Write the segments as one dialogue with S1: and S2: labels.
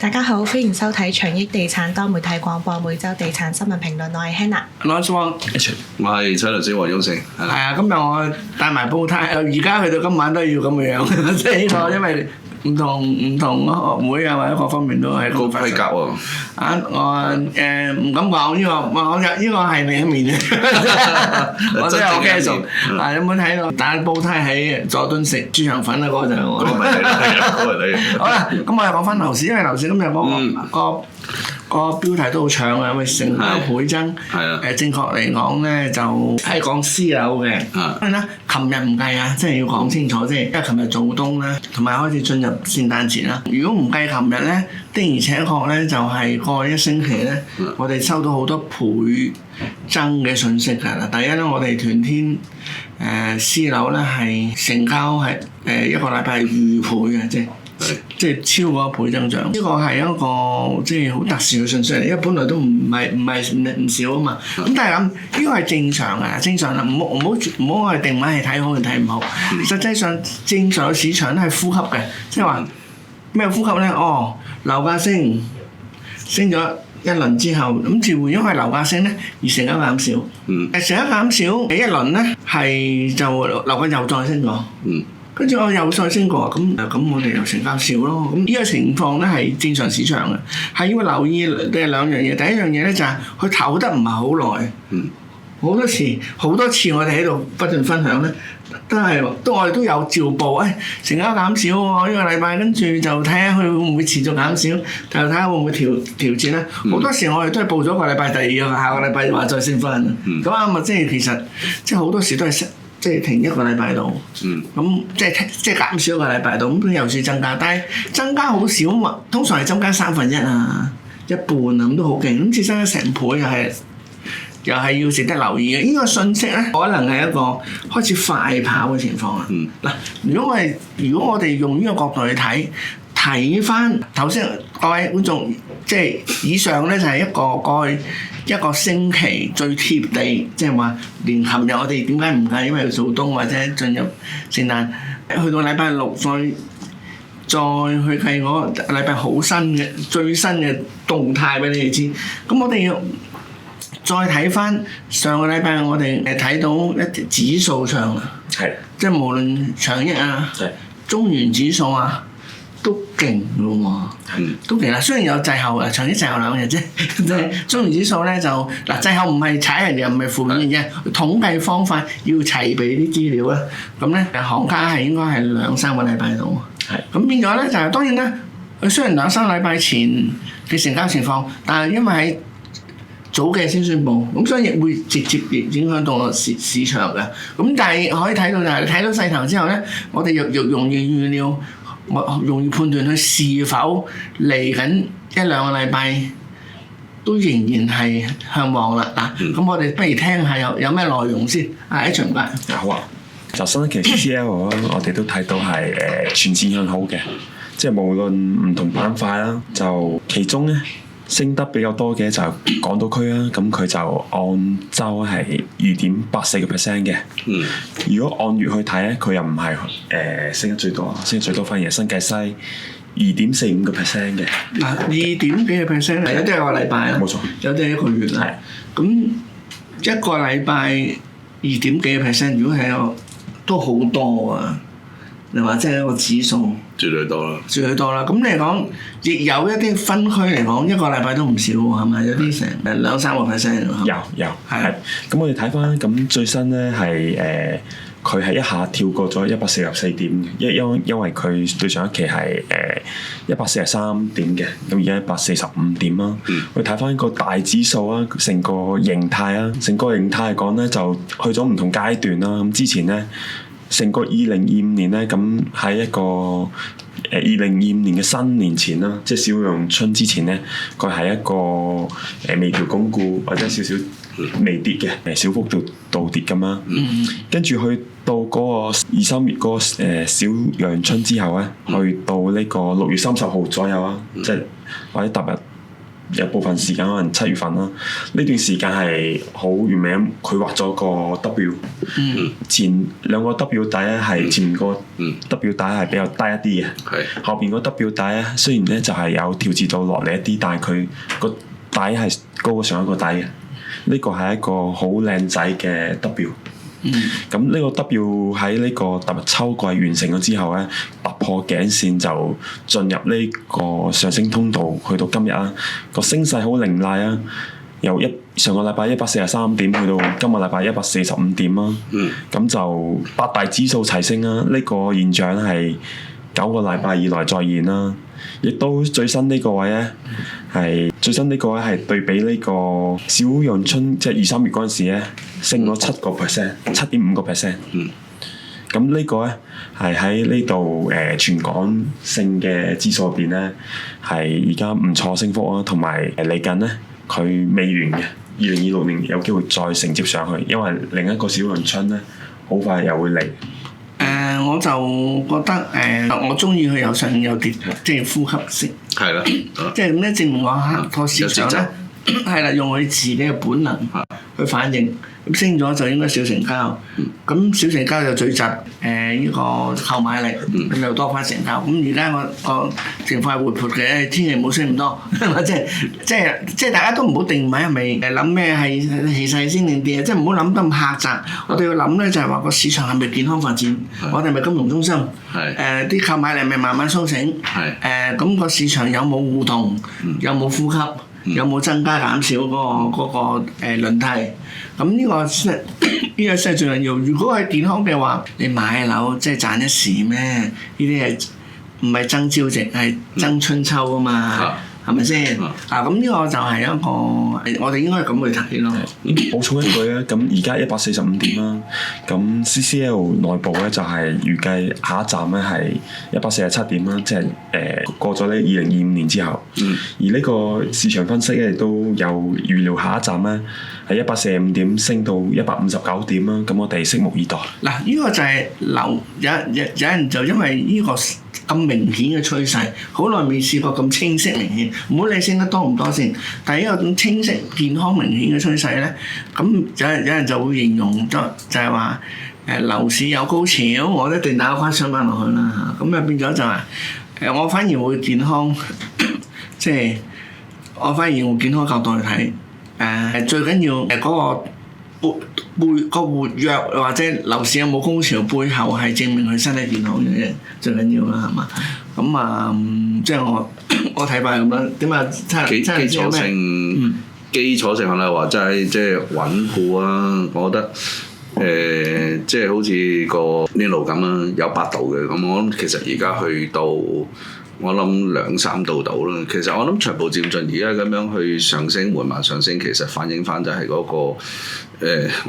S1: 大家好，歡迎收睇長益地產多媒體廣播每週地產新聞評論，我係 Hannah，
S2: 我係車律師黃雍成。係啊，今日我帶埋煲呔，而家去到今晚都要咁嘅樣，即係呢個因為唔同學會啊或者各方面都係高規格喎。我唔敢講呢個，我呢個係另一面嘅，我真係好 casual。有冇睇到打煲呔喺佐敦食豬腸粉啊？嗰個就係我。嗰個咪你，好啦，咁我又講翻樓市，因為樓市今日嗰個標題都好長啊，因為成交倍增。正確嚟講咧，就係講私樓嘅。當然啦，琴日唔計啊，即係要講清楚，即係因為琴日做冬啦，同埋開始進入聖誕節啦。如果唔計琴日咧，的而且確咧，就係過去一星期咧，我哋收到好多倍增嘅信息㗎啦。第一咧，我哋屯天私樓咧係成交係一個禮拜係2倍嘅，即係超過1倍增長。呢個係一個即係好特殊嘅信息嚟，因為本來都唔少啊嘛。咁但係咁，呢個係正常嘅，正常啦。唔好我哋定位係睇好定睇唔好。實際上正常嘅市場咧係呼吸嘅，即係話咩呼吸咧？樓價升咗一輪之後，咁自然因為樓價升咧而成交減少。成交減少一輪咧係就樓價又再升過。跟住我又再升過，咁我哋又成交少咯。咁呢個情況咧係正常市場嘅，係要留意嘅兩樣嘢。第一樣嘢咧就係佢唞得唔係好耐，好多次我哋喺度不斷分享咧，我哋都有照報，成交減少喎，呢個禮拜，跟住就睇下佢會唔會持續減少，就睇下會唔會調節咧。好多時我哋都係報咗個禮拜，第二個下個禮拜話再升翻。咁啱啊，即係其實即係好多時都係即係停一個禮拜度，咁即係減少一個禮拜度，咁佢又算增加，但係增加好少嘛，通常係增加1/3啊、1半啊，咁都好勁，咁至增加成倍又係要值得留意嘅。呢個信息咧，可能係一個開始快跑嘅情況啊。嗱，如果我哋用呢個角度去睇翻頭先各位觀眾，即係以上咧就係過去一個星期最貼地，即係話連琴日我哋點解唔計，因為要做冬或者進入聖誕，去到禮拜6再去計嗰個禮拜好最新嘅動態俾你哋知。咁我哋要再睇翻上個禮拜我哋睇到一啲指數上啊，即係無論長益啊、中原指數啊。都勁嘅喎，都勁啦。雖然有滯後，長益滯後2日啫。即係中原指數咧就嗱，滯後唔係踩人哋，又唔係負面嘅啫。統計方法要齊備啲資料啦。咁咧行家係應該係2-3個禮拜到。咁變咗咧就係當然啦。佢雖然2-3禮拜前嘅成交情況，但係因為喺早嘅先宣佈，咁所以亦會直接影響到市場嘅。咁但係可以睇到就係睇到勢頭之後咧，我哋又容易預料。我容易判斷佢是否嚟緊1-2個禮拜都仍然係向旺啦。咁我哋不如聽下有咩內容先。H 唔該。
S3: 好啊。就新一期 CCL 我哋都睇到係全線向好嘅，即係無論唔同板塊啦，就其中咧升得比較多嘅就港島區啦，咁佢就按周係2.84% 嘅。如果按月去睇咧，佢又唔係升得最多，升得最多反而係新界西2.45% 嘅。
S2: 嗱，2點幾個 percent 有啲係個禮拜啦，冇錯，有啲係一個月啦。咁一個禮拜2點幾個 percent，如果係都好多啊！你話即係一個指數，
S3: 絕對多啦。
S2: 咁嚟講，亦有一啲分區嚟講，一個禮拜都唔少喎，係咪？有啲成2-3個 percent。
S3: 有係。咁我哋睇翻咁最新咧係佢係一下跳過咗144點嘅，因為佢對上一期係143點嘅，咁而家145點啦。我哋睇翻個大指數啊，成個形態嚟講咧，就去咗唔同階段啦。咁之前咧，成個2025年咧，咁喺一個2025年嘅新年前啦，即係小陽春之前咧，佢係一個微調鞏固或者少少微跌嘅小幅度倒跌咁啦。跟住去到嗰個2-3月嗰個小陽春之後咧，去到呢個6月30號左右啊，即係或者踏入有部分時間可能7月份啦。呢段時間係好完美咁，佢畫咗個 W，前兩個 W 底咧係前面個 W 底係比較低一啲嘅，後邊個 W 底咧雖然咧就係有調節到落嚟一啲，但係佢個底係高過上一個底嘅。呢個係一個好靚仔嘅 W。咁呢個 W 喺呢個踏入秋季完成咗之後咧，突破頸線就進入呢個上升通道，去到今日啦，個升勢好凌厲啊！由上個禮拜143點去到今個禮拜145點啦，咁就8大指數齊升啦。呢個現象係9個禮拜以來再現啦，亦都最新呢個位咧係對比呢個小陽春，即係2、3月嗰陣時咧，升咗7.5%。咁呢個咧係喺呢度全港性嘅指數入邊咧，係而家唔錯升幅啊，同埋嚟緊咧佢未完嘅，2026年有機會再承接上去，因為另一個小陽春咧好快又會嚟。
S2: 我就覺得我中意佢有上有跌，即係呼吸式。係啦，即係咁咧，證明話個市場咧係啦，用佢自己嘅本能去反應。咁升咗就應該小成交，咁小成交就聚集呢個購買力，咁又多翻成交。咁而家個情況係活潑嘅，千祈唔好升咁多，即係大家都唔好定位係咪諗咩係氣勢先定跌，即係唔好諗得咁狹窄。我哋要諗咧就係話個市場係咪健康發展，我哋係咪金融中心，啲購買力係咪慢慢甦醒，咁個市場有冇互動，有冇呼吸。有冇增加減少嗰個輪替？咁呢個先係最重要。如果係健康嘅話，你買樓即係賺一時咩？呢啲係唔係爭朝夕，係爭春秋啊嘛？係咪先？咁呢個就係一個我哋應該係咁去睇咯。
S3: 補充一句啊，咁而家145點啦，咁 CCL 內部咧就係預計下一站咧係147點啦，即係過咗呢2025年之後。而呢個市場分析咧亦都有預料下一站咧係145點升到159點啦，咁我哋拭目以待。嗱，呢個就係有人就因為呢個咁明顯嘅趨勢，好耐未試過咁清晰明顯。唔好理升得多唔多先，但係呢個咁清晰、健康、明顯嘅趨勢咧，咁有人就會形容咗，就係話樓市有高潮，我一定打翻上翻落去啦。咁啊變咗就係我反而會健康，即係我反而用健康角度去睇。最緊要嗰個活躍或者樓市有冇高潮，背後係證明佢身體健康嘅啫，最緊要啦，係嘛？咁即係我睇法係咁啦。點啊？
S4: 基礎性係咪話齋即係穩固啊？我覺得即係好似個呢路咁啦，有8度嘅。咁我諗其實而家去到我諗2-3度到啦。其實我諗長步漸進，而家咁樣去上升，緩慢上升，其實反映翻就係嗰個。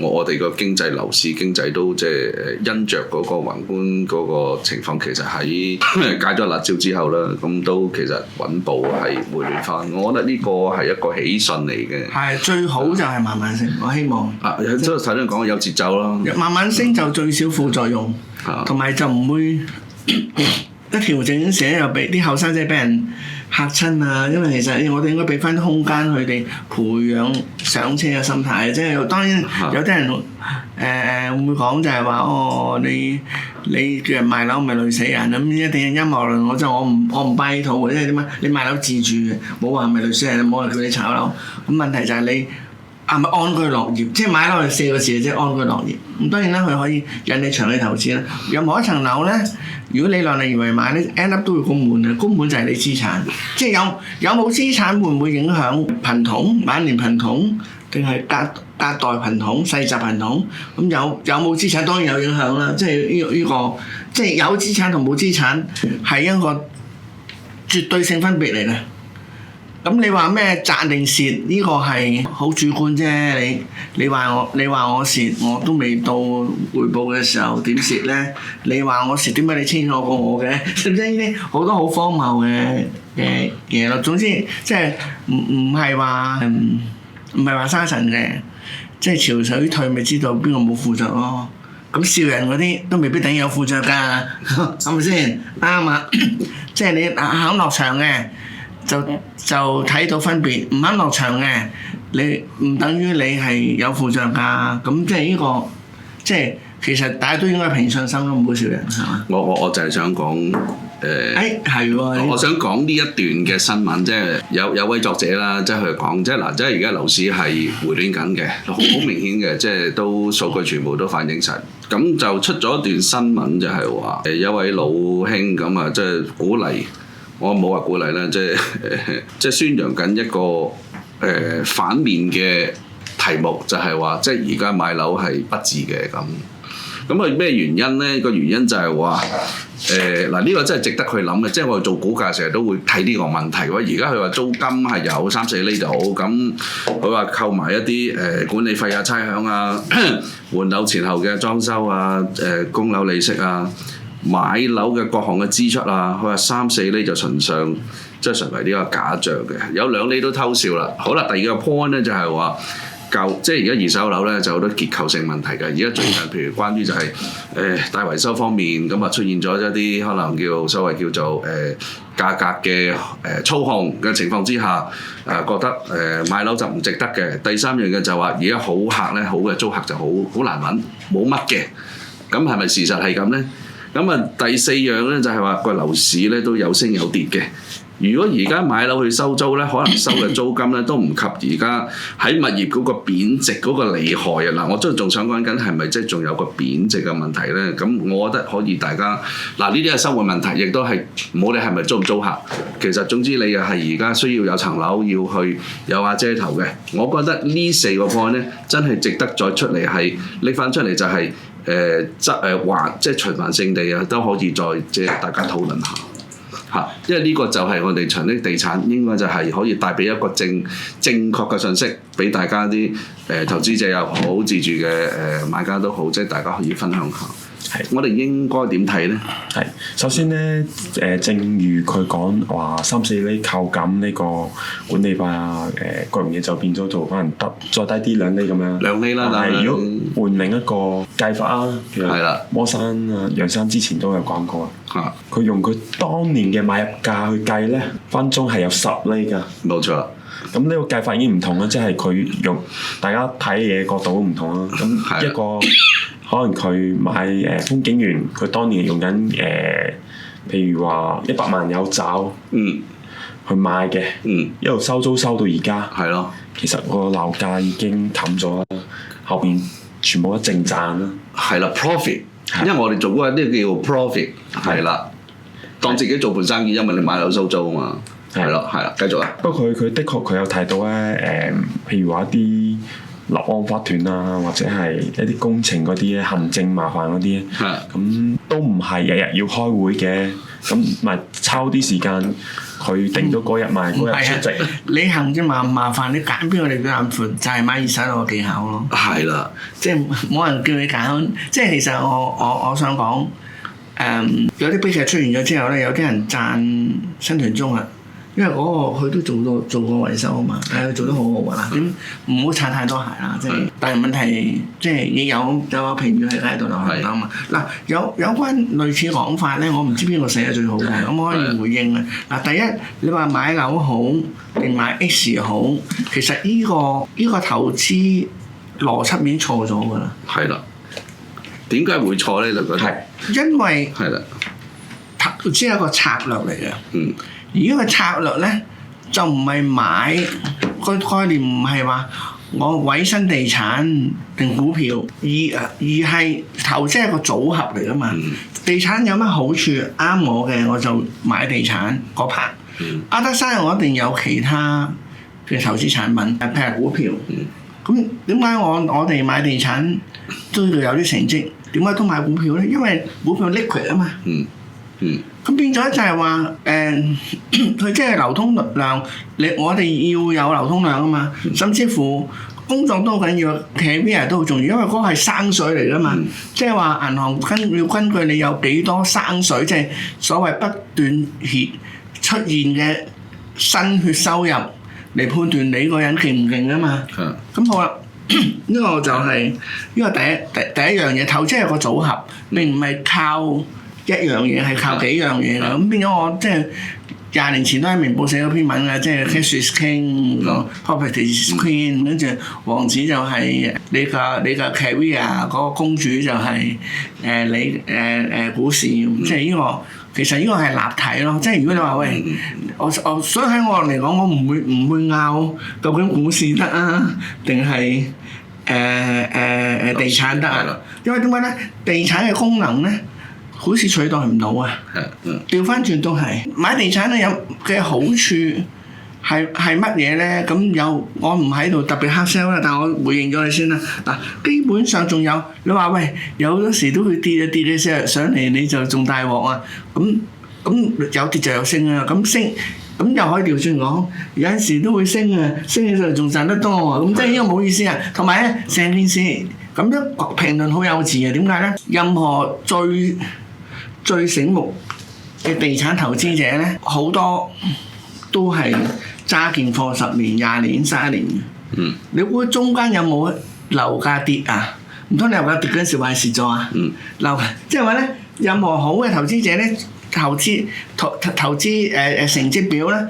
S4: 我哋個經濟樓市經濟都即係因着嗰個宏觀嗰個情況，其實喺解咗辣椒之後啦，咁都其實穩步係回暖翻。我覺得呢個係一個喜訊嚟嘅。係最好就係慢慢升，我希望。即係頭先講有節奏咯。慢慢升就最少副作用，同埋就唔會一調整寫又俾啲後生仔俾人嚇親啊！因為其實我哋應該俾翻啲空間佢哋培養上車嘅心態，即係當然有啲人會講就係話你叫人賣樓咪累死人咁，一定陰謀論，我唔 buy 呢套嘅，因為點解？你賣樓自住嘅，冇話咪累死人，冇話叫你炒樓。咁問題就係你係咪安居樂業？即係買樓係4個字嘅，即係安居樂業。咁當然啦，佢可以引你長期投資啦。任何一層樓咧，如果你量力而為買咧 ，end up 都會供滿嘅，供滿就係你資產。即係有冇資產會唔會影響貧窮、晚年貧窮，定係隔代貧窮、世襲貧窮？咁有冇資產當然有影響啦。即係呢個，即係有資產同冇資產係一個絕對性分別嚟嘅。咁你話咩賺定蝕呢個係好主觀啫，你話我蝕，我都未到回報嘅時候點蝕咧？你話我蝕，點解你清楚過我嘅？係唔係呢啲好多好荒謬嘅嘢咯？總之即係唔係話沙塵嘅，即係潮水退咪知道邊個冇負責咯。咁笑人嗰啲都未必等於有負責㗎，係咪先？啱啊！即係你肯落場嘅。
S2: 就睇到分別，唔肯落場嘅，你唔等於你係有負責㗎。咁即係呢個，即係其實大家都應該平常心咯，唔好笑人係嘛？
S4: 我就係想講
S2: 係喎，
S4: 我想講呢一段嘅新聞，即係有位作者啦，即係佢講，即係嗱，即係而家樓市係回暖緊嘅，好明顯嘅，即係都數據全部都反映晒。咁就出咗一段新聞，就係話有位老兄咁啊，即係鼓勵，我冇話鼓勵啦，即係宣揚緊一個反面嘅題目，就係話即係而家買樓係不智嘅咁。咁啊咩原因咧？個原因就係話嗱呢個真係值得去諗嘅，即係我哋做估價成日都會睇呢個問題。而家佢話租金係有3-4厘就好，咁佢話扣埋一啲管理費啊、差餉啊、換樓前後嘅裝修啊、供樓利息啊、買樓嘅各項嘅支出啊，佢話3-4厘就純粹即係純為呢個假象嘅，有2厘都偷笑啦。好啦，第二個 point 咧就係話。即係而家二手樓咧就好多結構性問題嘅。而家最近譬如關於就係大維修方面咁啊，出現咗一啲可能所謂叫做價格嘅操控嘅情況之下，覺得買樓就唔值得嘅。第三樣嘅就話而家好客咧，好嘅租客就好難揾，冇乜嘅。咁係咪事實係咁咧？咁啊第4樣咧就係話個樓市咧都有升有跌嘅。如果而家買樓去收租咧，可能收嘅租金咧都唔及而家喺物業嗰個貶值嗰個厲害啊！嗱，我仲想講緊係咪即係仲有個貶值嘅問題咧？咁我覺得可以大家嗱呢啲係生活問題，亦都係唔好理係咪租唔租客。其實總之你又係而家需要有層樓要去有瓦遮頭嘅。我覺得呢4個 point 咧真係值得再出嚟係拎翻出嚟就係即係循環性地啊都可以再即係大家討論下。因為呢個就係我哋長益地產應該就係可以帶俾一個正確嘅信息俾大家啲投資者又好，自住嘅買家都好，即係大家可以分享下。係，我哋應該點睇咧？
S3: 係，首先咧正如佢講話3-4厘扣減呢個管理費啊，各樣嘢就變咗做可能再低啲2厘咁樣。2厘啦，但係如果換另一個計法啊，係啦，魔山啊、楊生之前都有講過啊，佢用佢當年嘅買入價去計咧，分鐘係有10厘㗎。
S4: 冇錯。
S3: 咁呢個計法已經唔同啦，即係佢用大家睇嘢角度都唔同啦。咁一個可能佢買風景園，佢當年用緊譬如話100萬有找，去買嘅，一路收租收到而家，係咯。其實個樓價已經冚咗啦，後邊全部都正賺啦。
S4: 係啦 ，profit， 因為我哋做嗰啲叫 profit， 係啦，當自己做盤生意，因為你買樓收租啊嘛。係咯，係啦，繼續啊。不過
S3: 佢的確佢有提到咧，譬如話一啲立案法團啊，或者係一啲工程嗰啲咧，行政麻煩嗰啲咧，咁都唔係日日要開會嘅，咁咪抽啲時間，佢定咗嗰日賣嗰日出席。
S2: 你行政麻煩，你揀邊個嚟嘅眼盤，就係買二手樓嘅技巧咯。係啦，即係冇人叫你揀，即係其實我想講，有啲悲劇出現咗之後咧，有啲人讚新屯中啊。因為嗰個佢都做過維修啊嘛，但係佢做得好好啊，咁唔好擦太多鞋啦，即係。但係問題即係亦有個評語喺街度流行啊嘛。嗱，有關類似講法咧，我唔知邊個寫得最好嘅，咁我可以回應啊。嗱，第一你話買樓好定買 X 好，其實呢個投資邏輯已經錯咗㗎啦。
S4: 係啦。點解會錯咧？你覺得？係。因為係啦，投資係一個策略嚟嘅。
S2: 而呢個策略咧，就唔係買個概念，唔係話我委身地產定股票，而係投資係個組合嚟噶嘛。地產有乜好處啱我嘅，我就買地產嗰 part。得山我一定有其他嘅投資產品，譬如股票。咁點解我哋買地產都要有啲成績？點解都買股票咧？因為股票 liquid 啊嘛。咁變咗就係話佢即係流通量，我哋要有流通量啊嘛，甚至乎工作都好緊要 KPI 都好重要，因為嗰個係生水嚟噶嘛，即係話銀行要根據你有幾多生水，即係所謂不斷出現嘅新血收入嚟判斷你個人勁唔勁啊嘛。咁好啦，呢個就係呢個第一樣嘢，投資係個組合，並唔係靠一樣嘢，係靠幾樣嘢嘅。咁變咗我即係20年前都喺明報寫咗篇文嘅，即係 Cash is King 個 Property is Queen，跟住王子就係你個 career 嗰個公主就係你股市，即係呢個其實呢個係立體咯。即係如果你話喂，我所以喺我嚟講，我唔會拗究竟股市得啊，定係地產得啊？因為點解咧？地產嘅功能咧，股市取代唔到啊！調翻轉都係買地產咧，有嘅好處係乜嘢咧？咁有我唔喺度特別黑 sell 啦，但係我回應咗你先啦。嗱，基本上仲有你話喂，有時都會跌嘅上嚟，你就仲大鑊啊！咁有跌就有升啊！咁升咁又可以調轉講，有陣時都會升啊，升嘅時候仲賺得多喎！咁即係呢個冇意思啊！同埋咧，成件事咁樣評論好幼稚啊！點解咧？任何最醒目嘅地產投資者咧，好多都係揸件貨10年、20年、30年嘅。你估中間有冇樓價跌啊？唔通你樓價跌嗰陣時話蝕咗啊？即係話咧，任何好嘅投資者咧，投資成績表咧，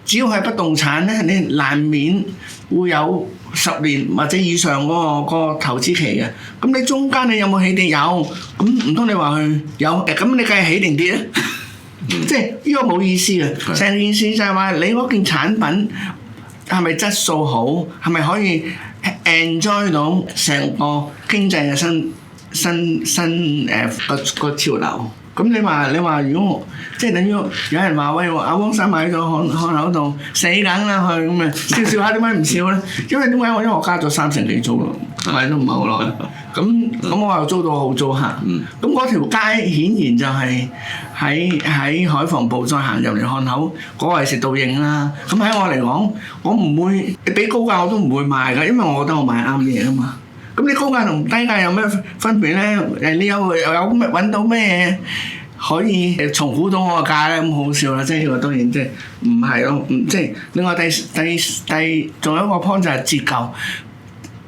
S2: 只要係不動產咧，你難免會有10年或者以上嗰個投資期嘅。咁你中間你有冇起跌？有，咁唔通你話佢有？咁你計係起定跌咧？即係呢個冇意思嘅。成件事就係話你嗰件產品係咪質素好？係咪可以 enjoy 到成個經濟嘅新個潮流？咁你話如果即係等於有人話喂，阿汪生買咗看口度死梗啦佢咁啊，笑下點解唔笑咧？因為我加咗3成幾租咯，買都唔係好耐。咁我又租到好租客。咁嗰條街顯然就係喺海防部再行入嚟看口嗰個係食到應啦。咁喺我嚟講，我唔會俾高價我都唔會賣㗎，因為我覺得我買啱嘢啊嘛。咁你高價同低價有咩分別咧？你有揾到咩可以重估到我個價咧？咁好笑啦！即係呢個當然即係唔係咯，即係另外第仲有一個 point 就係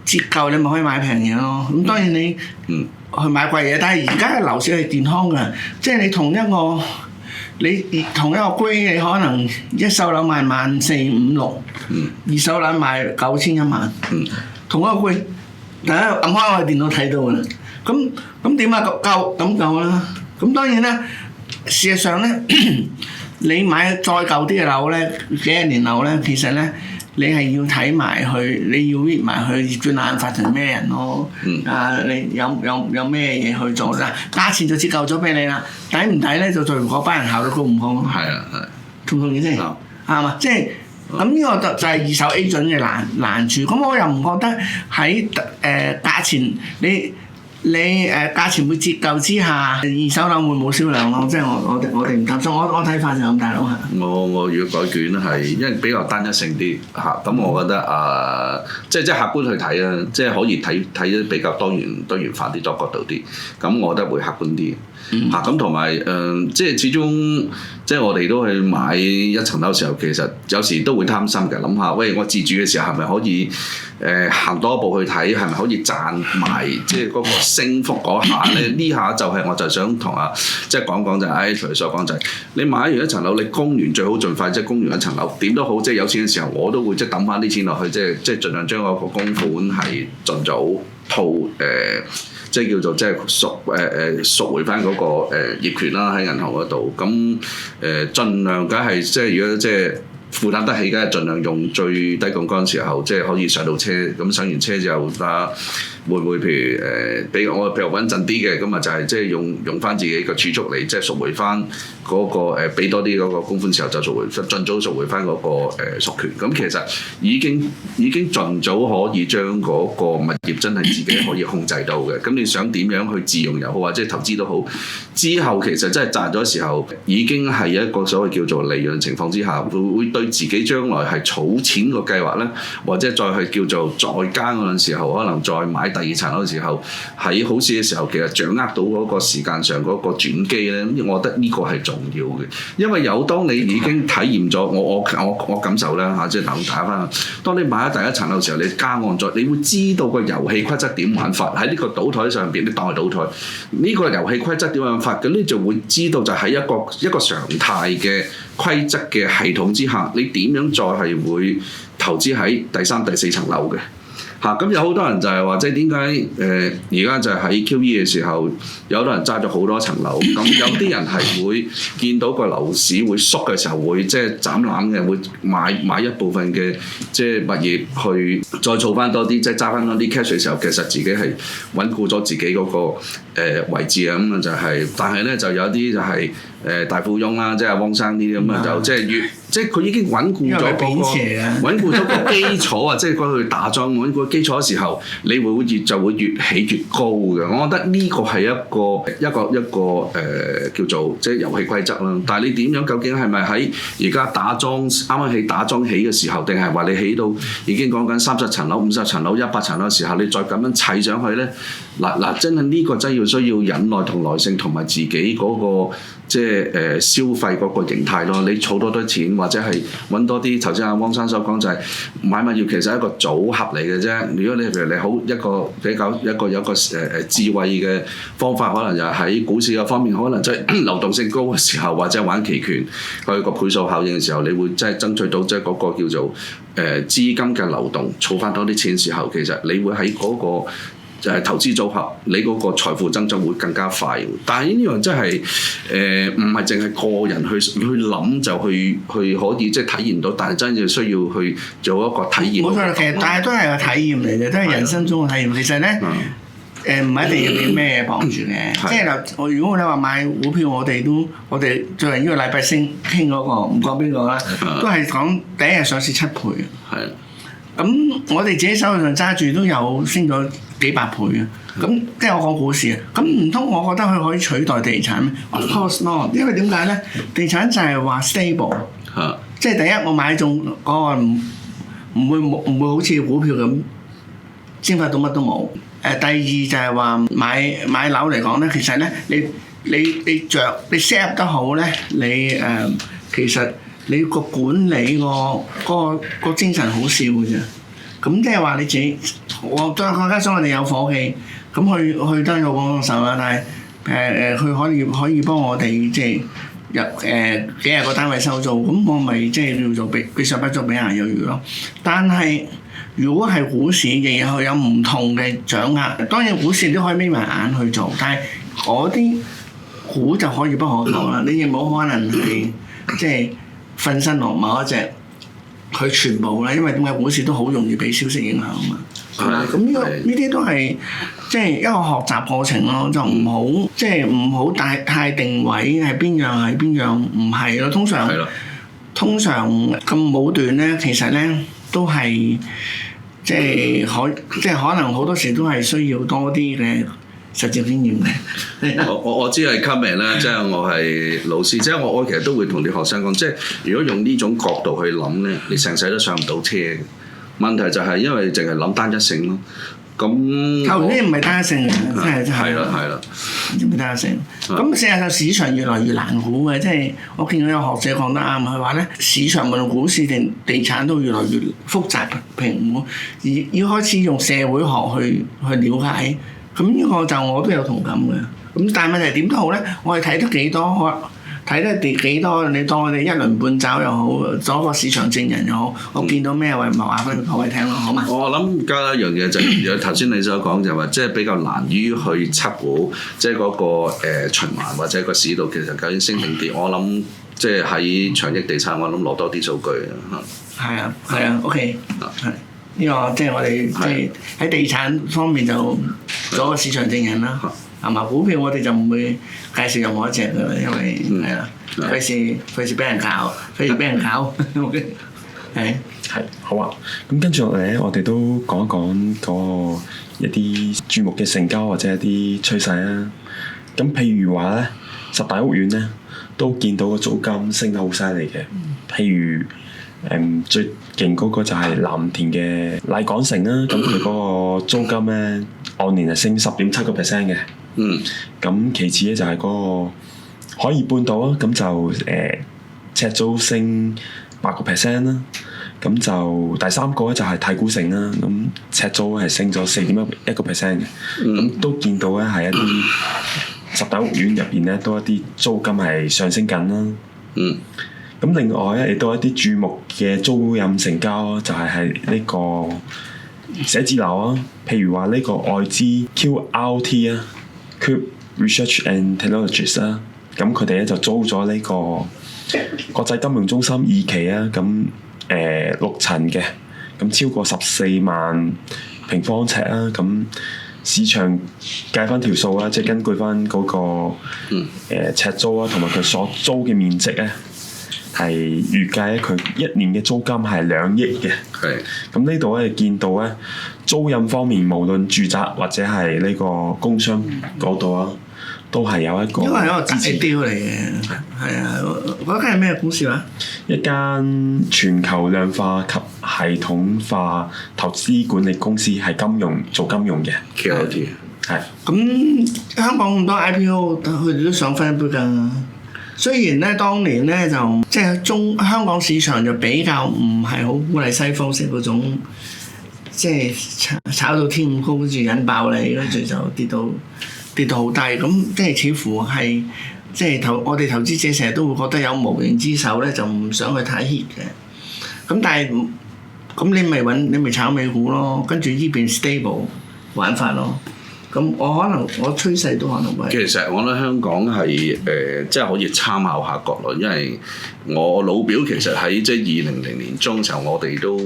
S2: 折舊你咪可以買平嘢咯。咁當然你去買貴嘢，但係而家嘅樓市係健康嘅，即係你同一個 grade 你可能一手樓賣14,500,600，二手樓賣9,000、1萬，同一個 grade。大家撳開我電腦睇到㗎啦，咁點啊？夠啦。咁當然啦，事實上咧，你買再舊啲嘅樓咧，幾十年樓咧，其實咧，你係要睇埋佢，你要 read 埋佢業主立案法團咩人咯。你有咩嘢去做啦？價錢就折舊咗俾你啦，抵唔抵咧就在乎嗰班人效率高唔高咯。係啊，同唔同意先？啱嘛？即係。咁呢個就係二手 agent 嘅難處，咁我又唔覺得喺價錢你價錢會折舊之下，二手樓會冇銷量咯，即係我哋唔擔心，我睇法就咁大佬嚇。我如果改卷係因為比較單一性啲嚇，咁我覺得即係客觀去睇啦，即係可以睇得比較多元化啲多角度啲，咁我覺得會客觀啲。咁同埋即係始終，即係我哋都去買一層樓嘅時候，其實有時都會貪心嘅，諗下，喂，我自住嘅時候係咪可以行多一步去睇，係咪可以賺埋即係嗰個升幅嗰下咧？呢下就係我就想同即係講就係，除所講就係，你買完一層樓，你供完最好盡快即係供完一層樓，點都好，即係有錢嘅時候，我都會即係抌翻啲錢落去，即係盡量將嗰個供款係盡早套即係叫做即係贖回翻嗰個業權啦，喺銀行嗰度，咁盡量梗係即係如果即係負擔得起，梗係盡量用最低槓桿時候，即係可以上到車，咁上完車之後會唔會譬如比我穩陣啲嘅，咁啊就係即係用翻自己個儲蓄嚟即係贖回翻嗰個俾多啲嗰個供款時候就贖回，盡早贖回翻嗰個贖權。咁其實已經盡早可以將嗰個物業真係自己可以控制到嘅。咁你想點樣去自用又好，或者投資都好，之後其實真係賺咗時候，已經係一個所謂叫做利潤情況之下，會對自己將來係儲錢個計劃咧，或者再去叫做再加嗰陣時候，可能再買第二層嗰陣時候，喺好市嘅時候，其實掌握到嗰個時間上嗰個轉機咧，我覺得呢個係重要嘅，因為當你已經體驗咗，我感受啦嚇，即係等大家翻。當你買咗第一層樓嘅時候，你加按咗，你會知道個遊戲規則點玩法。喺呢個賭台上邊，你當係賭台，呢個遊戲規則點玩法，咁你就會知道就係一個常態嘅
S4: 規則嘅系統之下，你點樣再係會投資喺第三、第四層樓嘅？咁有好多人就係話，即係點解而家就係喺 QE 嘅時候，有好多人揸咗好多層樓，咁有啲人係會見到個樓市會縮嘅時候，會即係斬纜嘅，會買一部分嘅即係物業去再儲翻多啲，即係揸翻多啲 cash 嘅時候，其實自己係穩固咗自己嗰個位置啊，咁啊就係，但係咧就有啲就係大富翁啦，即係汪生呢啲咁啊，就即係即係佢已經穩固咗穩固咗個基礎啊，即係佢去打樁穩固基礎嘅時候，你會就會越起越高嘅。我覺得呢個係一個叫做即係遊戲規則啦。但係你點樣？究竟係咪喺而家打樁啱啱起打樁起嘅時候，定係話你起到已經講緊30層樓、50層樓、100層樓嘅時候，你再咁樣砌上去咧？嗱，真係呢個真係需要忍耐同耐性，同埋自己嗰個即係消費嗰個形態咯。你儲多啲錢，或者係揾多啲。頭先阿汪生所講就係買物業其實係一個組合嚟嘅啫。如果你譬如你好一個比較有一個智慧嘅方法，可能就係喺股市嘅方面，可能即係流動性高嘅時候，或者玩期權佢個倍數效應嘅時候，你會即係爭取到即係嗰個叫做資金嘅流動，儲翻多啲錢嘅時候，其實你會喺嗰個就係投資組合，你嗰個財富增長會更加快。但係呢樣真係唔係淨係個人去諗就去可以即係體驗到，但係真係需要去做一個體驗。
S2: 冇錯，其實但係都係個體驗嚟嘅，都係人生中嘅體驗。其實咧唔係一定要俾咩綁住嘅，即係如果你話買股票，我哋最近呢個禮拜傾嗰個唔講邊個啦，都係講第一日上市7倍。
S4: 係。
S2: 咁我哋自己手上揸住都有升咗幾百倍啊！咁即係我講股市啊！咁唔通我覺得佢可以取代地產咩？Of course not，因為點解咧？地產就係話 stable，即係第一我買中嗰個唔會好似股票咁蒸發到乜都冇。第二就係話買樓嚟講咧，其實咧你 set 得好咧，其實你個管理個精神好少嘅啫。咁即係話你自己，我加上我哋有夥計，咁去得有幫手啦。但係佢可以幫我哋即係幾廿個單位收租，咁我咪即係叫做俾上不足俾人有餘咯。但係如果係股市嘅，有唔同嘅掌握，當然股市都可以眯埋眼去做，但係嗰啲股就可以不可求啦。你亦冇可能係即係瞓身落某一隻佢全部啦，因為點解股市都好容易俾消息影響啊嘛。係啦，咁呢啲都係即係一個學習過程咯，就唔好即係唔好太定位係邊樣唔係咯。通常咁武斷咧，其實咧都係即係可能好多時都係需要多啲嘅實踐經驗嘅。
S4: 我知係 comment 啦，即係我係老師，即係我其實都會同啲學生講，即係如果用呢種角度去諗咧，你成世都上唔到車嘅。問題就係因為淨係諗單一性咯。咁
S2: 頭先唔係單一性嘅，
S4: 係啦，
S2: 唔係單一性。咁事實上市場越來越難估嘅，即係我見到有學者講得啱，佢話咧市場無論股市定地產都越來越複雜評估，而要開始用社會學去了解。咁呢個就我都有同感嘅。咁但係問題點都好咧，我哋睇得幾多？你當我哋一輪半爪又好，做個市場證人又好，我見到咩位咪話俾各位聽咯，好嘛？
S4: 我諗加一樣嘢就係頭先你所講就話，即係比較難於去測估，即係嗰個循環或者個市道其實究竟升定跌。我諗即係喺長益地產，我諗攞多啲數據啊。
S2: 係啊 ，OK， 係呢個即係我哋即係喺地產方面就做個市場證人啦。係嘛？股票我哋就唔會介紹任何一隻㗎啦，因為係啦，費事俾人搞，OK， 係
S3: 好啊。咁跟住落嚟咧，我哋都講一講嗰一啲注目嘅成交或者一啲趨勢啊。咁譬如話咧，十大屋苑咧都見到個租金升得好犀利嘅。譬如最勁嗰個就係藍田嘅麗港城啦，咁佢嗰個租金咧按年係升10.7% 嘅。咁其次咧就係嗰個海怡半島啊，咁就呎租升8% 啦。咁就第三個咧就係太古城啦，咁呎租係升咗4.1% 嘅。咁都見到咧係一啲十大屋苑入邊咧都一啲租金係上升緊啦。咁另外咧亦都有一啲注目嘅租賃成交，就係呢個寫字樓啊，譬如話呢個外資 QRT 啊 ，Qube Research and Technologies 啦，咁佢哋咧就租咗呢個國際金融中心二期啊，咁6層嘅，咁超過14萬平方尺啊，咁市場計翻條數啦，即係根據翻嗰個尺租啊，同埋佢所租嘅面積咧。係預計咧，佢1年嘅租金係2億嘅。係。咁呢度咧見到咧，租賃方面無論住宅或者係呢個工商嗰度啊，都係有一個。因為係一個大雕嚟嘅。係啊，嗰間係咩公司話？一間全球量化及系統化投資管理公司，係做金融嘅。QRT。係。咁香港咁多 IPO，佢哋都想分一杯羹。雖然咧，當年咧就即係香港市場就比較唔係好鼓勵西方式嗰種，即係炒到天咁高，跟住引爆你，跟住就跌到好低。咁即係似乎係即係我哋投資者成日都會覺得有無形之手咧，就唔想去太 hit 嘅。咁但係咁你咪炒美股咯，跟住呢邊 stable 玩法咯。咁我趨勢都可能會。其實我覺得香港係即係可以參考下國內，因為我老表其實喺即係2000年中嘅時候，我哋都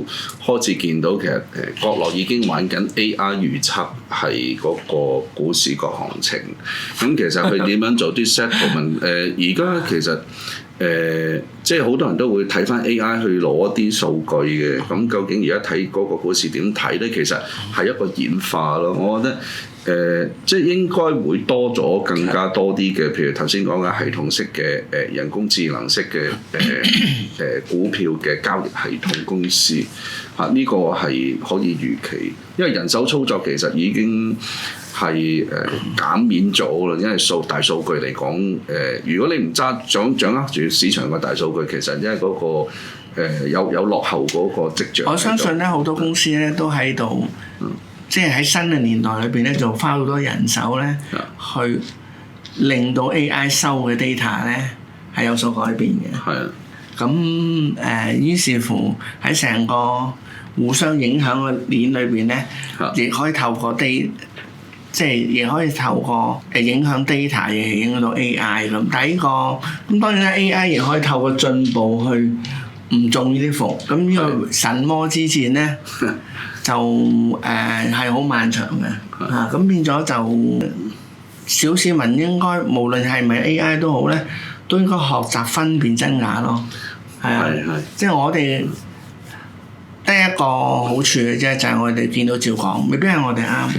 S3: 開始見到其實國內已經玩緊 AI 預測係嗰個股市個行情。咁其實佢點樣做啲 settlement？而家其實即係好多人都會睇翻 AI 去攞一啲數據嘅。咁究竟而家睇嗰個股市點睇咧？其實係一個演化咯。我覺得。即係應該會多咗更加多啲嘅，譬如頭先講嘅系統式嘅人工智能式嘅股票嘅交易系統公司嚇，呢個係可以預期，因為人手操作其實已經係減免咗啦，因為大數據嚟講，如果你唔掌握住市場嘅大數據，其實因為嗰個有落後嗰個跡象。我相信咧，好多公司咧都喺度。即係喺新嘅年代裏邊咧，就花好多人手咧，去令到 AI 收嘅 data 咧係有所改變嘅。係啊。咁於是乎喺成個互相影響嘅鏈裏邊咧，亦可以透過即係亦可以透過影響 data 亦影響到 AI 咁。但係呢個咁當然啦 AI 亦可以透過進步去唔中呢啲伏。咁呢個神魔之戰咧。就係好漫長嘅嚇，咁變咗就小市民應該無論係咪 AI 都好咧，都應該學習分辨真假咯。係啊，即係我哋得一個好處嘅啫，就係我哋見到照講，未必係我哋啱，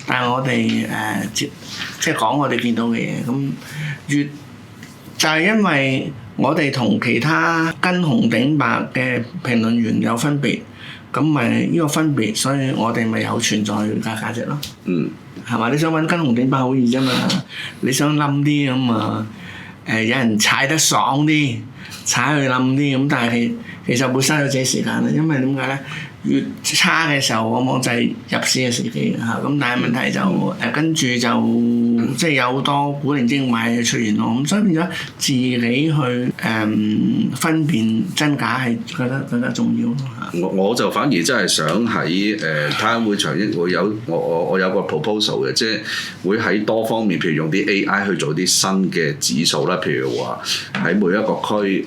S3: 但係我哋即係講我哋見到嘅嘢。咁越就係因為我哋同其他跟紅頂白嘅評論員有分別。咁咪呢個分別，所以我哋咪有存在價值咯。嗯，係嘛？你想揾跟紅頂白好易啫嘛，你想冧啲咁啊？有人踩得爽啲，踩去冧啲咁，但係其實會嘥咗自己時間啦。因為點解咧？越差嘅時候，往往就係入市嘅時機嚇。咁但係問題就跟住就即係有好多古靈精怪嘅出現咯。咁所以變咗自己去分辨真假係覺得更加重要咯嚇。我就反而真係想喺睇下會長會有我有個 proposal 嘅，即係會喺多方面，譬如用啲 AI 去做啲新嘅指數啦。譬如話喺每一個區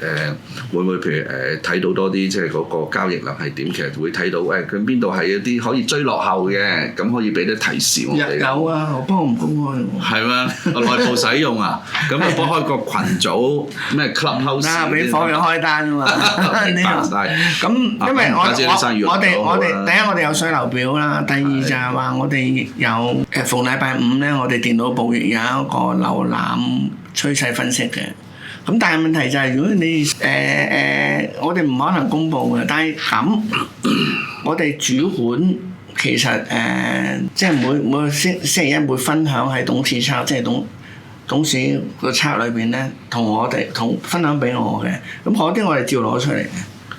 S3: 會唔會譬如睇到多啲即係嗰個交易量係點？其實會睇到佢邊度係一啲可以追落後嘅，咁可以俾啲提示我哋。有啊，我幫我唔公開。係咩？內部使用啊？咁啊，幫開個群組咩 Clubhouse？俾火藥開單啊嘛！明白晒。咁因為我哋第一我哋有水流表啦，第二就係話我哋有逢禮拜五咧，我哋電腦部亦有一個瀏覽趨勢分析嘅。咁但係問題就係，如果你我哋唔可能公佈嘅，但係咁我哋主管其實即係每星期一會分享喺董事冊，即係董事個冊裏邊咧，同分享俾我嘅。咁嗰啲我哋照攞出嚟嘅。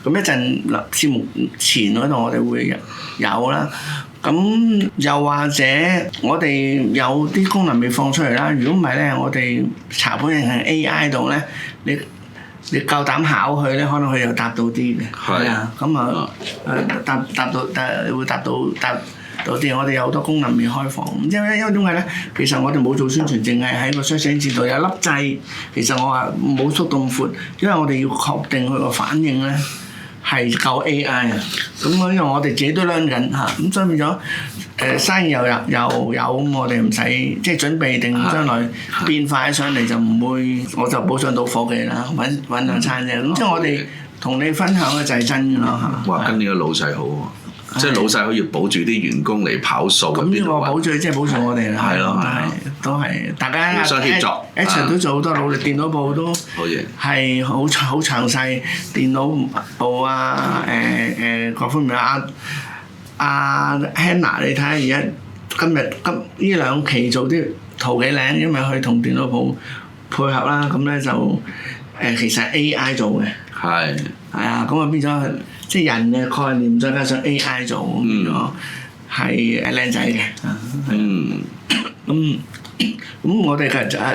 S3: 咁一陣節目前嗰度我哋會有啦。咁又或者我哋有啲功能未放出嚟啦。如果唔係咧，我哋查盤係 AI 度咧，
S2: 你夠膽考佢咧，可能佢又答到啲嘅。係啊，咁啊答到會答到啲。我哋有好多功能未開放，因為點解咧？其實我哋冇做宣傳，淨係喺個 search engine 度有粒掣。其實我話冇縮咁闊，因為我哋要確定佢個反應咧係夠 AI 啊。咁因為我哋自己都 learn 緊嚇，咁所以變咗生意又有咁，我哋唔使即係準備定將來變快上嚟就唔會，我就保障到伙計啦，揾兩餐啫。咁即係我哋同你分享嘅就係真嘅咯嚇。
S4: 哇！跟呢個老細好喎。即係老細可以保住啲員工嚟跑數。
S2: 咁呢個保住即係保住我哋啦。係咯，都係大家
S4: 互相協作。
S2: H 都做好多努力，電腦部都係好詳細，電腦部啊各方面阿 Hannah 你睇下而家今呢兩期做啲圖幾靚，因為佢同電腦部配合啦，咁咧就其實 AI 做嘅。係啊，咁啊變咗。即係人嘅概念，再加上 AI 做咁樣，係靚仔嘅。咁我哋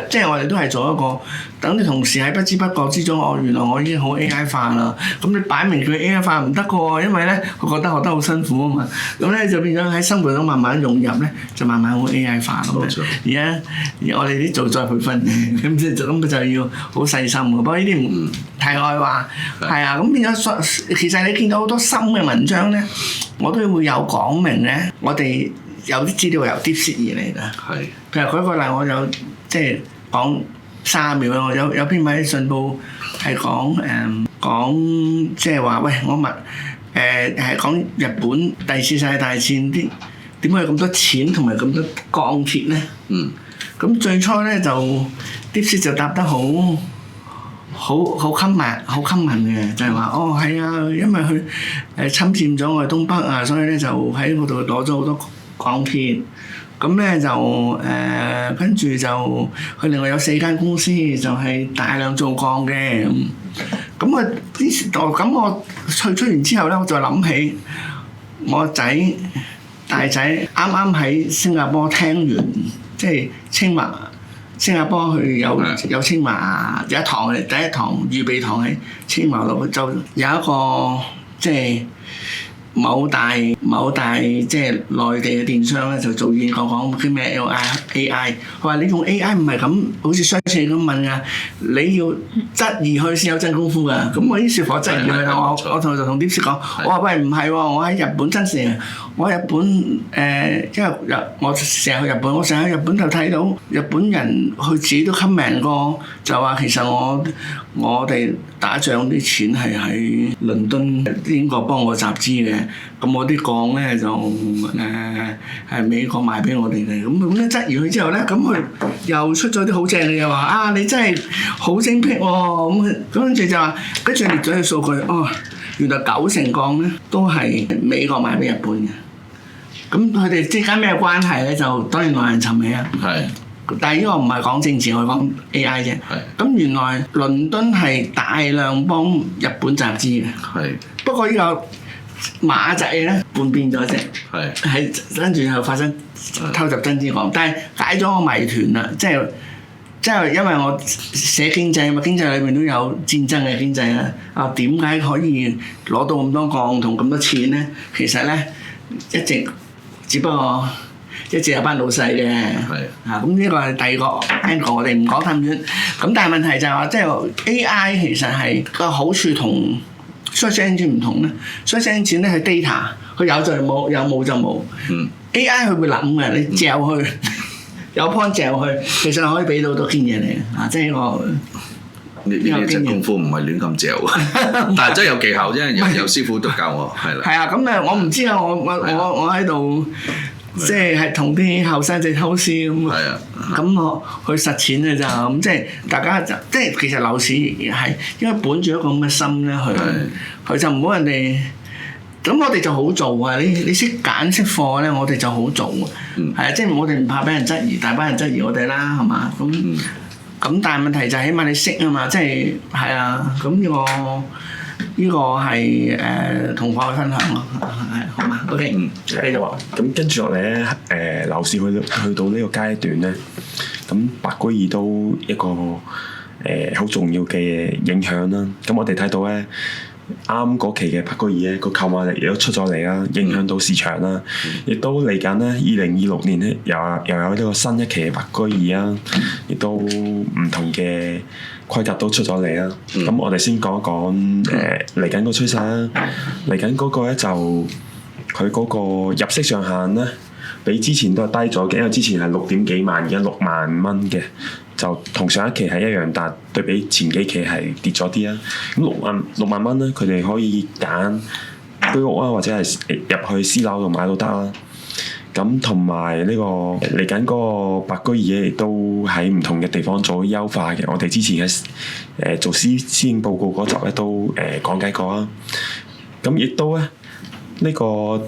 S2: 即係我哋都係做一個，等啲同事喺不知不覺之中，原來我已經好 AI 化啦。咁你擺明佢 AI 化唔得嘅喎，因為咧佢覺得學得好辛苦啊嘛。咁咧就變咗喺生活中慢慢融入咧，就慢慢好 AI 化咁樣。而家我哋啲做再培訓嘅，咁就要好細心嘅。不過呢啲唔題外話，係啊。咁變咗，其實你見到好多深嘅文章咧，我都會有講明咧，我哋。有啲資料由 DeepSeek 而嚟㗎，譬如舉個例，我有即係講30秒，我有篇文喺信報係講即係話，喂，我問係講日本第二次世界大戰啲點解有咁多錢同埋咁多鋼鐵咧？咁最初咧就 DeepSeek 就答得好 common 嘅，就係話係啊，因為佢侵佔咗我哋東北啊，所以咧就喺嗰度攞咗好多鋼鐵，咁咧就跟住就佢另外有4間公司就係大量做鋼嘅，咁啊啲時代，咁我出完之後咧，我就諗起我大仔啱啱喺新加坡聽完，即係新加坡佢有清華有一堂第一堂預備堂喺清華度，就有一個即係。某大即係內地嘅電商咧，就做演講啲咩 AI，佢話你用 AI 唔係咁，好似相似咁問㗎，你要質疑佢先有真功夫㗎。咁我於是我質疑佢，我同 DeepSeek 講，我話喂唔係喎，我喺日本真實，我喺日本因為我成日去日本，我成日喺日本就睇到日本人佢自己都 comment 過，就話其實我哋打仗啲錢係喺倫敦英國幫我集資嘅。咁我啲鋼咧就係美國賣俾我哋嘅，咁咧質疑佢之後咧，咁佢又出咗啲好正嘅嘢話你真係好精闢喎，咁跟住就話跟住列咗啲數據，原來90%鋼咧都係美國賣俾日本嘅，咁佢哋之間咩關係咧？就當然耐人尋味啊。但係呢個唔係講政治，我講 AI 啫。咁原來倫敦係大量幫日本集資嘅。不過呢個馬仔咧叛變咗啫，係跟住又發生偷襲珍珠港，但係解咗我謎團啦，即係因為我寫經濟嘛，經濟裏面都有戰爭嘅經濟啦。點解可以攞到咁多鋼同咁多錢咧？其實咧只不過一直有班老細嘅，咁呢個係第二個 angle， 我哋唔講咁遠。咁但係問題就係話，即係 AI 其實係個好處同 search engine 唔同咧。search engine 咧係 data， 佢有就冇，有冇就冇。AI 佢會諗嘅，你嚼佢，有 point 嚼佢，其實可以俾到多件嘢嚟。即係呢個
S4: 隻功夫唔係亂咁嚼，但係真係有技巧啫，有師傅都教我，係啦。係啊，
S2: 咁我唔知啊，我喺度。即係同啲後生仔偷師咁，咁我去實踐嘅咋咁，即係大家就即係其實樓市係因為本住一個咁嘅心咧，佢就唔好人哋咁，我哋就好做啊！你識揀識貨咧，我哋就好做啊！係啊，即係我哋唔怕俾人質疑，大班人質疑我哋啦，係嘛？咁但係問題就係起碼你識啊嘛，即係係啊，咁呢個係同夥去分享咯，好嘛 ？OK， 繼續喎。
S3: 咁跟住落嚟咧，樓市去到呢個階段咧，咁白居易都一個好重要嘅影響啦。咁我哋睇到咧，啱嗰期嘅白居二咧個購買力亦都出咗嚟啦，影響到市場啦。亦都嚟緊咧，2026年咧又有呢個新一期嘅白居二啦，亦都唔同嘅規格都出咗嚟啦。咁我哋先講一講嚟緊個趨勢啦。嚟緊嗰個咧就佢嗰個入息上限咧，比之前都係低咗嘅，因為之前係6點幾萬，而家6萬蚊嘅，就同上一期係一樣，但對比前幾期係跌咗啲啦。咁6萬蚊咧，佢哋可以揀居屋啊，或者係入去私樓度買都得啦。咁同埋呢個嚟緊嗰個白居二亦都喺唔同嘅地方做優化嘅。我哋之前嘅做施政報告嗰集咧都講解過啦。咁亦都咧呢個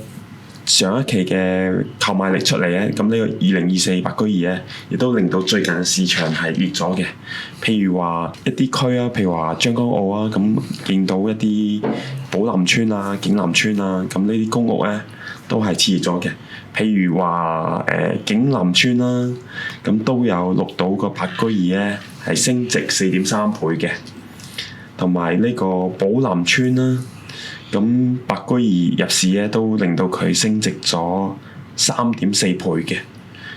S3: 上一期嘅購買力出嚟咧，咁呢個2024白居二咧，亦都令到最近市場係熱咗嘅。譬如話一啲區啊，譬如話將軍澳啊，咁見到一啲寶林村啊、景林村啊，咁呢啲公屋咧都係熾熱咗嘅。譬如話景林村啦，咁都有錄到個白居二咧係升值4.3倍嘅，同埋呢個寶林村啦。咁白居二入市咧都令到佢升值咗3.4倍嘅。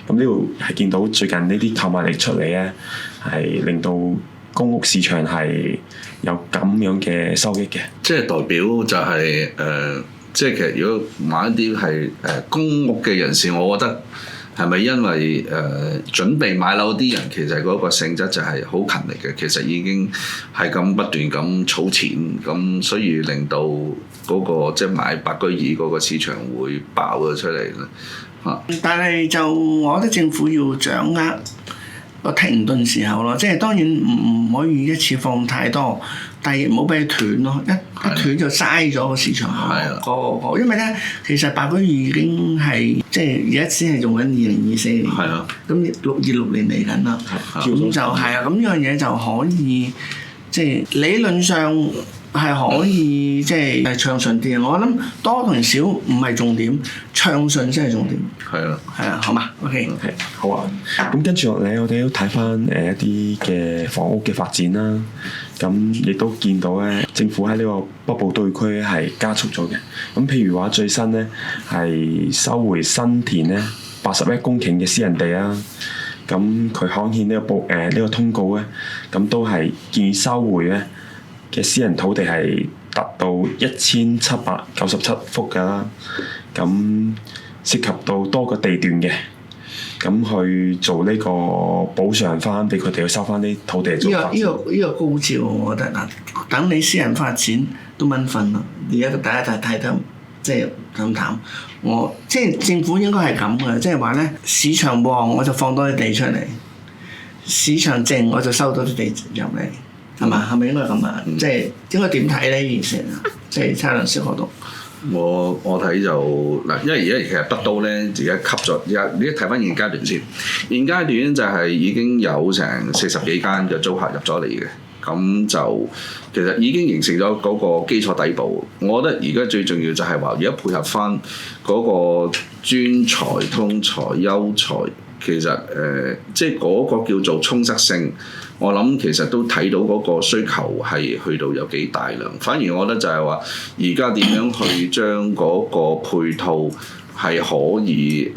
S3: 咁呢度係見到最近呢啲購買力出嚟咧，係令到公屋市場係有咁樣嘅收益嘅。
S4: 即係代表就係即係其實如果買一啲係公屋嘅人士，我覺得係咪因為準備買樓啲人其實嗰個性質就係好勤力嘅，其實已經係咁不斷咁儲錢，咁所以令到嗰個即係買白居二嗰個市場會爆咗出嚟啦嚇。
S2: 但係就我覺得政府要掌握個停頓時候咯，即係當然唔可以一次放太多，但係唔好俾佢斷咯，一斷就嘥咗個市場個，因為咧其實白居二已經係即係而家先係用緊2024年，咁26年嚟緊啦，咁就係啊，咁呢樣嘢就可以即係理論上係可以即係暢順啲。我諗多同少唔係重點，暢順先係重點。係啊，好嘛 ？OK，
S3: 好啊。咁跟住落嚟，我哋都睇翻一啲嘅房屋嘅發展啦。咁亦都見到咧，政府喺呢個北部都會區係加速咗嘅。咁譬如話最新咧係收回新田咧81公頃嘅私人地啦。咁佢刊憲呢個通告咧，咁都係建議收回咧嘅私人土地係達到1797幅㗎啦。咁涉及到多個地段嘅，咁去做呢個補償翻，俾佢哋去收翻啲土地做發展。呢個高招，我覺得嗱，等你私人發展都蚊瞓啦。而家大家睇得即係咁淡，我即係政府應該係咁嘅，即係話咧市場旺我就放多啲地出嚟，市場靜我就收多啲地入嚟，係嘛？係咪應該咁啊？即係應該點睇咧呢件事啊？即係測量師嗰度。
S4: 我睇就嗱，因為而家其實北都咧而家吸咗，而家睇翻現階段先，現階段就係已經有成40幾間嘅租客入咗嚟嘅，咁就其實已經形成咗嗰個基礎底部。我覺得而家最重要就係話，而家配合翻嗰個專才、通才、優才，其實即係嗰個叫做充實性。我諗其實都睇到嗰個需求係去到有幾大量，反而我覺得就係話，而家點樣去將嗰個配套係可以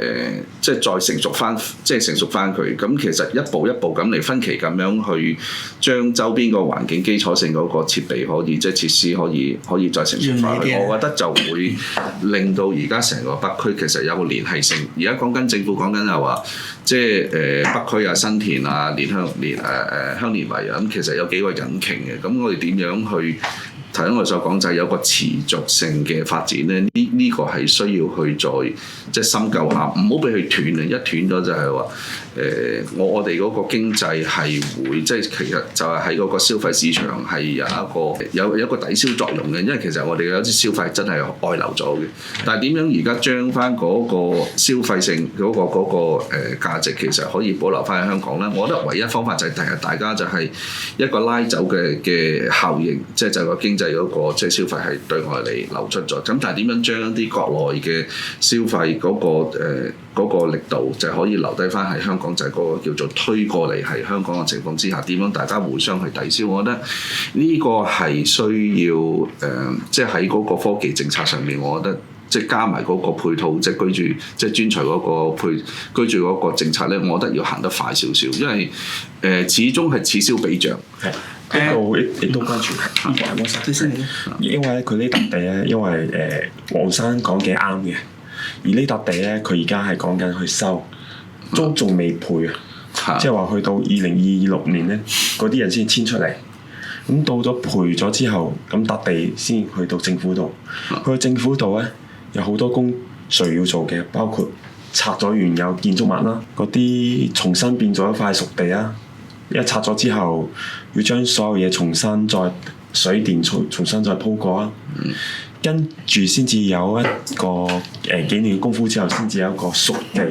S4: 即係再成熟翻，即係成熟翻佢。咁其實一步一步咁嚟分期咁樣去將周邊個環境基礎性嗰個設備可以即係設施可以再成熟化佢。我覺得就會令到而家成個北區其實有個連繫性。而家講緊政府講緊係話，即係北區啊、新田啊、香蓮圍啊，咁其實有幾個引擎嘅。咁我哋點樣去？頭先我所講就係有個持續性嘅發展咧，呢個係需要去再即係深究下，唔好俾佢斷啊！一斷咗就係話我哋嗰個經濟係會即係其實就係喺嗰個消費市場係有一個抵消作用嘅，因為其實我哋有啲消費真係外流咗嘅。但係點樣而家將翻嗰個消費性嗰個價值其實可以保留翻喺香港咧？我覺得唯一方法就係大家就係一個拉走嘅效應，即係就個經濟濟嗰個即係消費係對外嚟流出咗。咁但係點樣將啲國內嘅消費嗰個力度就係可以留低翻喺香港，就係嗰個叫做推過嚟係香港嘅情況之下，點樣大家互相去抵消？我覺得呢個係需要即係喺嗰個科技政策上面，我覺得。即係加埋嗰個配套，即係居住，即係專才嗰個居住嗰個政策咧，我覺得要行得快少少，因為始終係此消彼長。
S3: 係呢個亦都關注。因為佢呢笪地咧，因為黃生講嘅啱嘅，而呢笪地咧，佢而家係講緊去收，都仲未配啊，即係話去到2026年咧，嗰啲人先遷出嚟。咁到咗賠咗之後，咁笪地先去到政府度，去政府度咧。有好多工序要做嘅，包括拆咗原有建築物啦，嗰啲重新變咗一塊熟地啦。一拆咗之後，要將所有嘢重新再水電重新再鋪過啦。跟住先至有一個幾年嘅功夫之後，先至有一個熟地。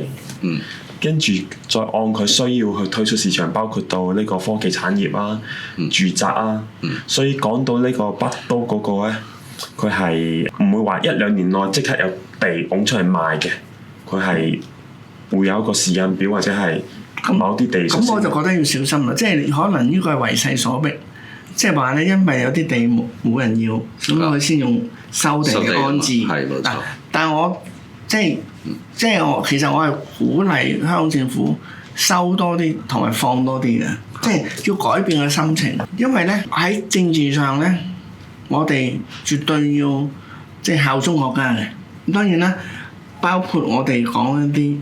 S3: 跟住再按佢需要去推出市場，包括到呢個科技產業啊、住宅啊。所以講到呢個北都嗰個咧。佢係唔會話1-2年內即刻有地拱出嚟賣嘅，佢係會有一個時間表或者係某啲地。
S2: 咁我就覺得要小心啦，即係可能呢個係為勢所逼，即係話咧，因為有啲地冇人要，咁佢先用收地嘅安置。
S4: 係冇錯。
S2: 但係我即係我其實我係鼓勵香港政府收多啲同埋放多啲嘅，即係要改變個心情，因為咧喺政治上咧。我哋絕對要即係效忠國家嘅。咁當然啦，包括我哋講一啲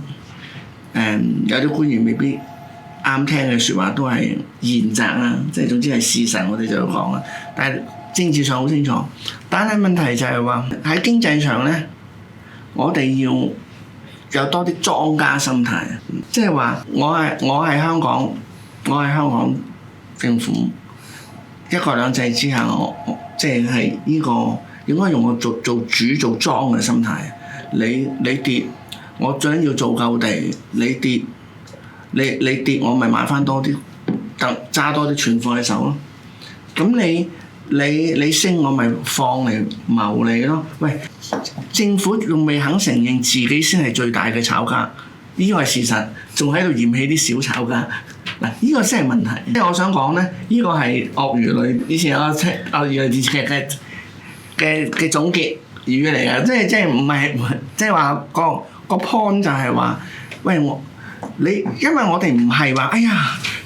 S2: 有啲官員未必啱聽嘅説話，都係言責啦。即係總之係事實，我哋就要講啦。但係政治上好清楚。但係問題就係話喺經濟上咧，我哋要有多啲莊家心態。即係話我係香港政府一國兩制之下，我即係呢個應該用我做主做莊嘅心態。你跌，我最緊要做夠地。你跌，你跌，我咪買翻多啲，揸多啲存貨喺手咯。咁你升，我咪放嚟謀你咯。喂，政府仲未肯承認自己先係最大嘅炒家，呢個係事實，仲喺度嫌棄啲小炒家。嗱，呢個先係問題。即係我想講咧，呢個係鱷魚類以前有個鱷魚類電視劇嘅總結語嚟嘅，即係唔係即係話個 point 就係話，喂你因為我哋唔係話，哎呀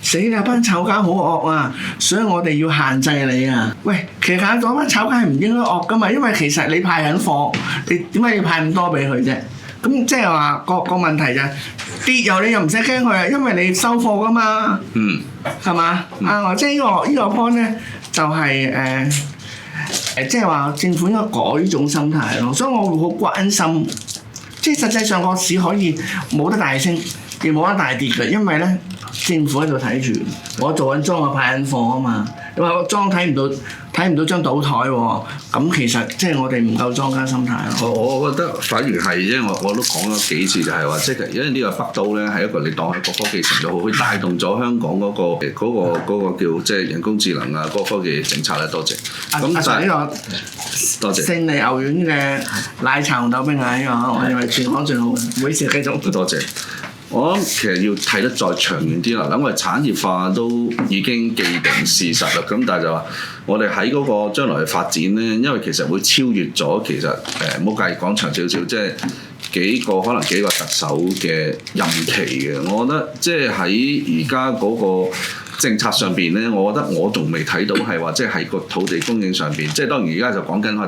S2: 死啦班炒家好惡啊，所以我哋要限制你啊。喂，其實嗰班炒家係唔應該惡噶嘛，因為其實你派緊貨，你點解要派咁多俾佢啫？咁即係話個問題就係跌油你又唔使驚佢啊，因為你收貨噶嘛，係嘛？即係呢個 point 咧就係即係話政府應該改呢種心態咯，所以我會好關心，即係實際上個市可以冇得大升，亦冇得大跌嘅，因為咧政府喺度睇住，我做緊莊，我派緊貨啊嘛，你話個莊睇唔到張賭台喎，咁其實即係我哋唔夠莊家心態咯。
S4: 我覺得反而係，因為我都講咗幾次，就係話，即係因為呢個北都咧係一個你當係個科技城都好，佢帶動咗香港嗰個叫即係人工智能啊嗰個科技政策咧，多謝。咁就係呢個多謝。勝利牛丸嘅奶茶紅豆冰啊，呢個我認為全港最好，每次繼續。多謝。我諗其實要睇得再長遠啲啦，等我哋產業化都已經既定事實啦。咁但係就話我哋喺嗰個將來嘅發展咧，因為其實會超越咗其實唔好介意講長少少，即係可能幾個特首嘅任期嘅。我覺得即係喺而家嗰個政策上邊咧，我覺得我仲未睇到係話即係個土地供應上邊，即係當然而家就講緊可能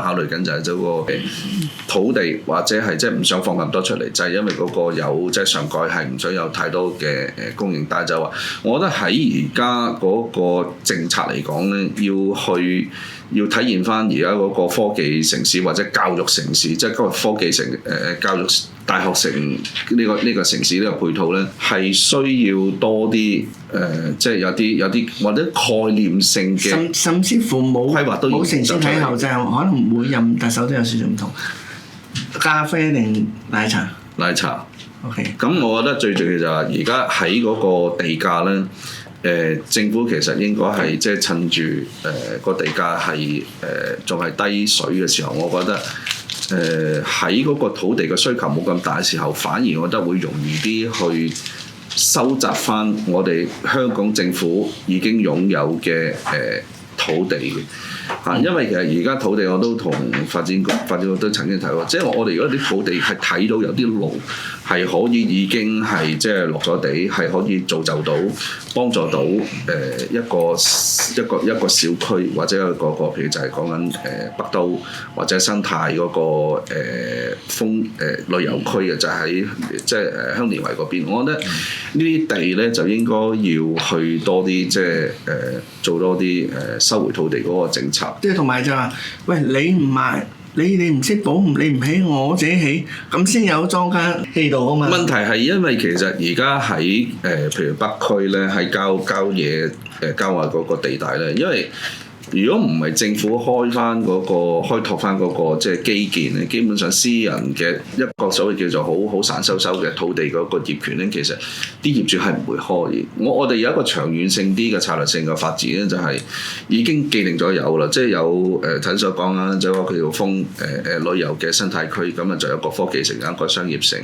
S4: 考慮緊就係嗰個土地或者係即係唔想放咁多出嚟，就係因為嗰個有即係上蓋係唔想有太多嘅供應，但係就話我覺得喺而家嗰個政策嚟講咧，要體現翻而家嗰個科技城市或者教育城市，即係嗰個科技城教育大學城呢個城市呢個配套咧，係需要多啲即係有啲或者概念性嘅，甚至乎規劃都要冇城市睇後，就可能每任特首都有少少唔同。咖啡定奶茶？奶茶。OK。咁我覺得最重要就係而家喺嗰個地價咧。政府其實應該係即係趁住個地價係仲係低水嘅時候，我覺得喺嗰個土地嘅需求冇咁大嘅時候，反而我覺得會容易啲去收集翻我哋香港政府已經擁有嘅土地嘅。因為其實而家土地我都同發展局都曾經提過，即係我哋如果啲土地係睇到有啲路係可以已經係即係落咗地，係可以造就到幫助到一個小區或者一個譬如就係講緊北都或者生態嗰個旅遊區嘅，就喺即係香蓮圍嗰邊。我覺得呢啲地咧就應該要去多啲即係做多啲收回土地嗰個政策。
S2: 即係同埋就話，喂，你唔賣，你唔識保護，你唔起，我自己起，咁先有莊家氣度啊嘛。
S4: 問題係因為其實而家喺譬如北區咧，喺郊野郊外嗰個地帶咧，因為如果唔係政府開拓翻嗰個即係基建咧，基本上私人嘅一個所謂叫做好散收嘅土地嗰個業權咧，其實啲業主係唔會開嘅。我哋有一個長遠性啲嘅策略性嘅發展咧，就係已經既定咗有啦，即係有頭先所講啦，就係個叫做旅遊嘅生態區，咁啊就有個科技城，有一個商業城。